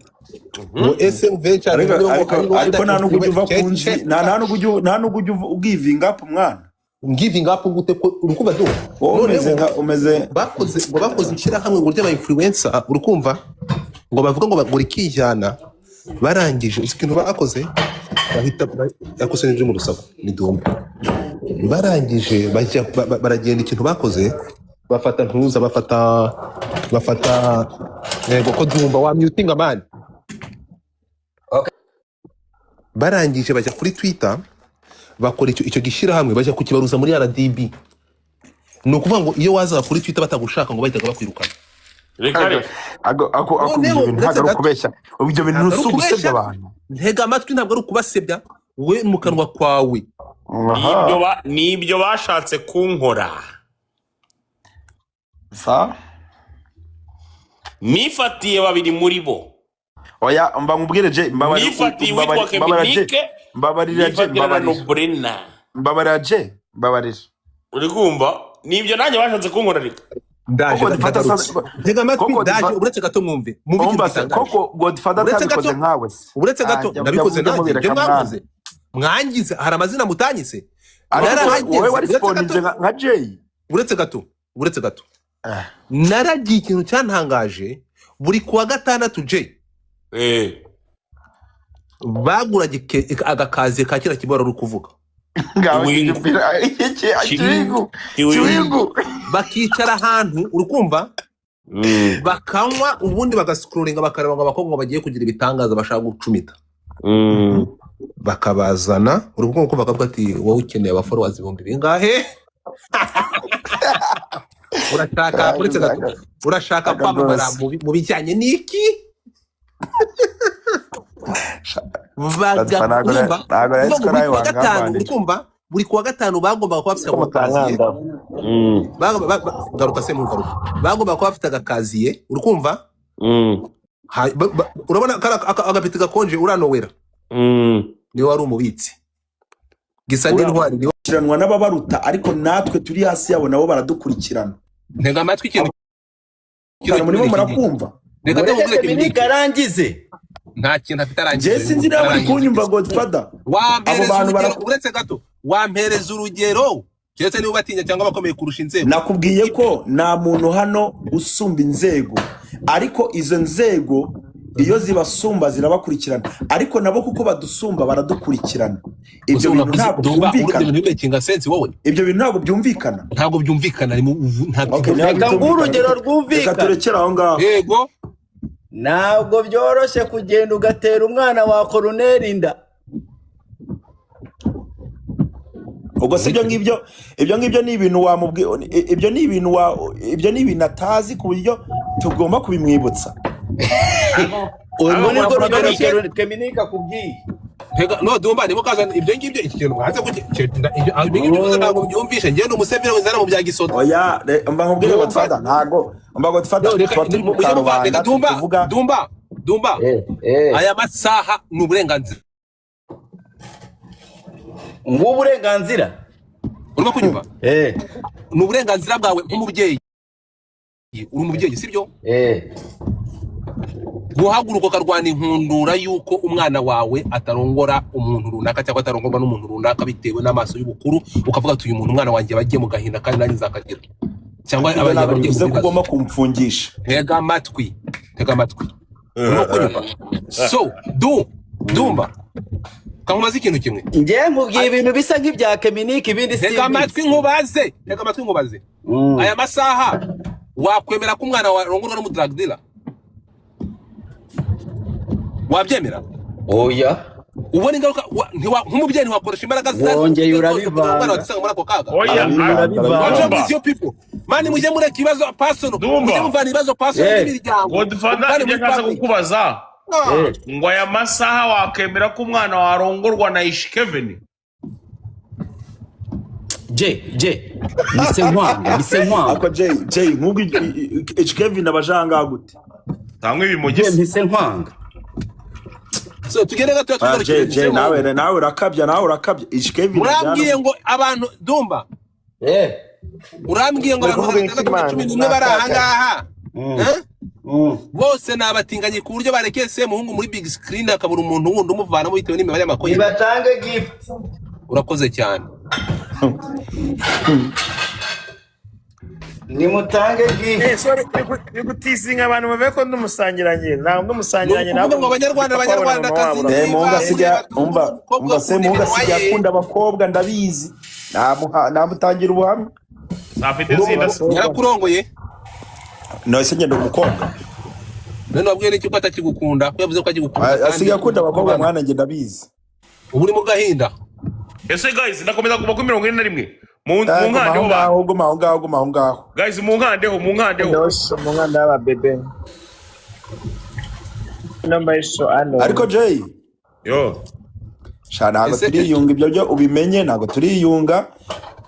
ngo SM Ventures ariko nta nubwo uva kunzi nta nubwo ugivinga up mwana giving up gute ko urukumva do umeze bakoze ikira hamwe ngo ry'aba influencer urukumva ngo bavuga ngo bagura ikijyana barangije ikintu bakoze bahita yakose n'ibyo mu rusaku ni Dumba barangije baragenda ikintu bakoze bafata ntuza bafata yego ko Dumba wa muting man barangije bajya kuri Twitter bakora icyo gishira hamwe bajya kukibaruza muri RDB ni ukuvuga ngo iyo waza kuri Twitter batagushaka ngo bahitaga bakwirukana ntabwo kubeshya ibyo bintu nusubisebya abantu ntega amatwi ntabwo ari ukubasebya we mu kanwa kwawe nibyo bashatse kunkora nifatiye babiri muri bo oya mbamubwire je nifatiye witwa Keminike mbabarira uri kumva nibyo nanjye bashatse kunkora ariko ndaje ntega amatwi ndaje uretse gato mwumve koko Godfather atabikoze nkawe uretse gato nabikoze nanjye ibyo mwavuze mwangize hari amazina mutanyise wowe wari sponge nka Jay uretse gato naragiye ikintu cyantangaje buri kuwa gatandatu Jay baguraga agakaziye ka kira kibora uri kuvuga bakicara ahantu urukumva bakanywa ubundi bagascrollinga bakareba ngo abakobwa bagiye kugira ibitangaza bashaka gucumita bakabazana urukumva ko bakavuga ati wowe ukeneye aba followers 1000 bingahe urashaka kwamamara mu bijyanye n'iki buri kuwa gatanu bagombaga kuba bafite agakaziye bagombaga kuba bafite agakaziye urukumva urabona agapeti gakonje uranowera niwe wari umubitsi gisa n'intwari niwe kiranwa n'ababaruta ariko natwe turi hasi yabo nabo baradukurikirana ntega amatwi ikintu murimo murakumva Keminike arangize nta kintu afite arangize je sinzi nawe kunyumva Godfather abo bantu uretse gato wampereza urugero cyese niba batinya cyangwa bakomeye kurusha inzego nakubwiye ko nta muntu hano usumba inzego ariko izo nzego iyo zibasumba zirabakurikirana ariko nabo kuko badusumba baradukurikirana ibyo bintu ntabwo byumvikana ibyo bintu ntabwo byumvikana ntabwo urugero rwumvikana reka turekere aho ngaho yego ntabwo byoroshye kugenda ugatera umwana wa koroneri inda ubwo si ibyo ngibyo ni ibintu wamubwiye ibyo ni ibintu atazi ku buryo tugomba kubimwibutsa urwo ni rwo rugero Keminike akubwiye no Dumba nibo kazana ibyo ngibyo iki kintu mwaze ibyo ngibyo ntabwo byumvishe ngende umusevere wizana mu bya gisoto oya mba nkubwire Godfather ntago mba Godfather Dumba aya masaha ni uburenganzira uburenganzira urimo kunyumva ni uburenganzira bwawe nk'umubyeyi uri umubyeyi sibyo guhaguruka ukarwana inkundura yuko umwana wawe atarongora umuntu runaka cyangwa atarongorwa n'umuntu runaka bitewe n'amaso y'ubukuru ukavuga ati uyu muntu umwana wanjye bagiye mu gahinda kandi nanjye nzakagira cyangwa abanye bagiye kugoma kumfungisha ntega amatwi urimo kunyumva so Dumba kamumaze ikintu kimwe ngiye nkubwiye ibintu bisa nk'ibya Keminike ibindi si ntega amatwi nkubaze aya masaha wakwemera ko umwana wawe arongorwa n'umudrag dealer wabyemera oya ubona ingaruka nk'umubyeyi ntiwakoresha imbaraga wongeye urabivanga oya mani mujye mureka ibibazo pasono mujye muvana ibibazo pasono n'imiryango Godfather ibyo nkaza kukubaza ngo aya masaha wakemera ko umwana warongorwa na Ish Kevin mise nkwanga ako Jay nk'ubwo Ish Kevin abajanga gute tangwe bimugise mise nkwanga so tugende gato Jay nawe urakabya Ish Kevin murambwiye ngo abantu Dumba urambwiye ngo Muri abantu kuvuga iki 611 bari aha ngaha Mm. bose nabatinganye ku buryo barekeye Semuhungu muri big screen akabura umuntu wundi umuvanamo bitewe n'imibare y'amakoye. Nibatange gift. Urakoze cyane. Nimutange gift. sorry bigutisinga abantu bave ko ndumusangiranye nta ndumusangiranye Nukuvuga ngo abanyarwanda kazi Munga sijya umva Semunga sijya akunda abakobwa ndabizi namutangira ubuhamya afite zinda yarakurongoye no ese ngenda umukobwa none wabwiye n'iki ko atakigukunda ko yavuze ko agikukunda asigaye akunda abakobwa mwana njye ndabizi ubu uri mu gahinda. ese guys ndakomeza kuba kuri 41 mu nkande ho ba aho ngaho guys mu nkande ho ndosho mu nkanda y'ababebe namba isho ano ariko Jay yo shana ntabwo turiyunga ibyo byo ubimenye ntabwo turiyunga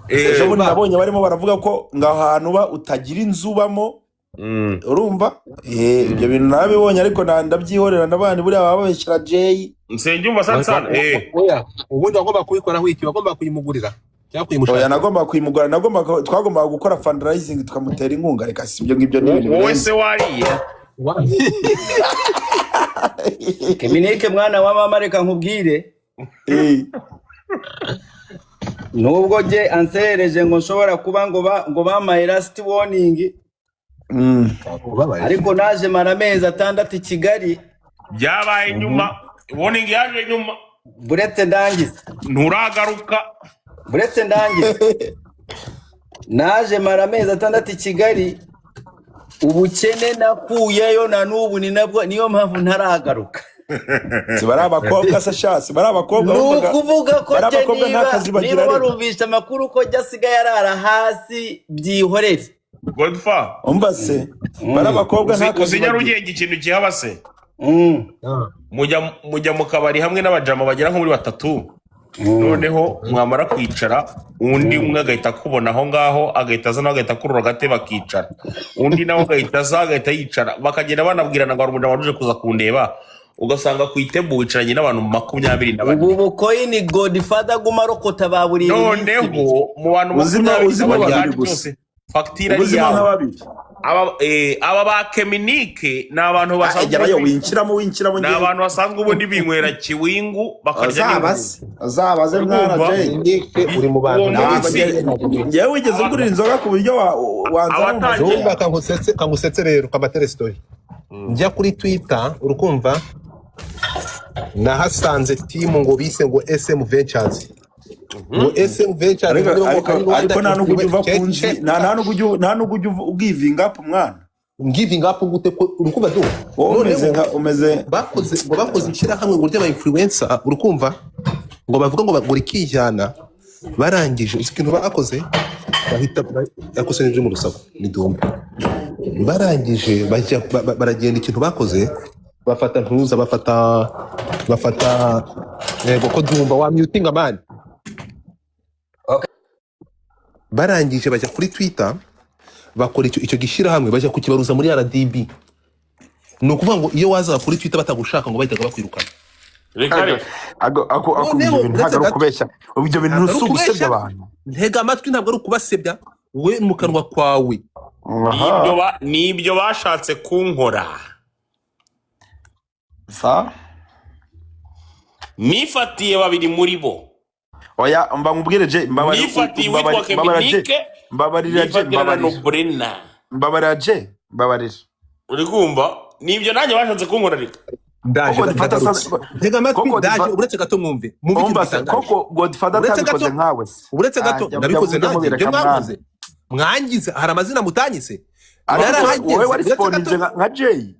ejo bundi nabonye barimo baravuga ko ngaho hantu ba utagira inzu bamo urumva ibyo bintu nabibonye ariko ndabyihorera nabandi buriya bababeshyira Jay nsengumva sana oya ubundi wagomba kubikoraho iki wagomba kuyimugurira cyangwa kuyimushaka. Oya nagomba kuyimugura twagomba gukora fundraising tukamutera inkunga reka si ibyo ngibyo ni ibintu wowe se wariye Keminike mwana wa mama reka nkubwire nubwo je ansereje ngo nshobora kuba ngo bamaye last warning ariko naje mara amezi 6 I Kigali byabaye nyuma warning yaje nyuma buretse ndangiza nturagaruka buretse ndangiza naje mara amezi 6 I Kigali ubukene nakuyeyo na nubu ni nabwo niyo mpamvu ntaragaruka. Sibara abakobwa sashasi bara abakobwa nukuvuga ko niba warumvisha amakuru ko jasiga yarara hasi byihorere Godfa umva se bara abakobwa nta kazi uzinyarugenge ikintu kihaba se mujya mu kabari hamwe n'abajama bagera nko muri 3 noneho mwamara kwicara undi umwe agahita kubona aho ngaho agahita azana agahita kurura gate bakicara undi nawe agahita yicara bakagenda banabwirana ngo arumunda waruje kuza kundeba ugasanga kwitebu wicaranye n'abantu 24. Ubu bukoini Godfather gumarokota baburiye noneho mu bantu 24 byose facture ari yawe aba ba Keminike ni abantu basanzwe winchiramo ni abantu basanzwe ubundi binywera kiwingu bakarya azabaze mwana Jay uri mu bantu ngewe wigeze ugurira inzoga ku buryo wanza kangusetse rero kabatere story njya kuri Twitter urukumva nahasanze team ngo bise ngo SM Ventures ngo SM Ventures ariko nta nubwo uva kunzi nta nubwo ugivinga up mwana giving up gute ko urukumva du umeze bakoze inshyira hamwe ngo ry'aba influencer urukumva ngo bavuga ngo bagura ikijyana barangije ikintu bakoze bahita yakosenje mu rusaku ni dumbe barangije baragenda ikintu bakoze bafata ntuza bafata yego ko dumba wa mutinga man barangije bajya kuri Twitter bakora icyo gishira hamwe bajya kukibaruza muri RDB ni ukuvuga ngo iyo waza kuri Twitter batagushaka ngo bahitaga bakwirukana ako ntabwo kubeshya ibyo bintu nusubisebya abantu ntega amatwi ntabwo ari ukubasebya we mu kanwa kwawe nibyo bashatse kunkora nifatiye babiri muri bo oya mba ngubwire je nifatiye witwa Keminike mbabarira je uri kumva nibyo nanjye bashatse kunkora reka ndaje ntega amatwi ndaje uretse gato mwumve koko Godfather atabikoze nkawe uretse gato ndabikoze nanjye byo mwakoze mwangize hari amazina mutanyise wowe wari responding nka Jay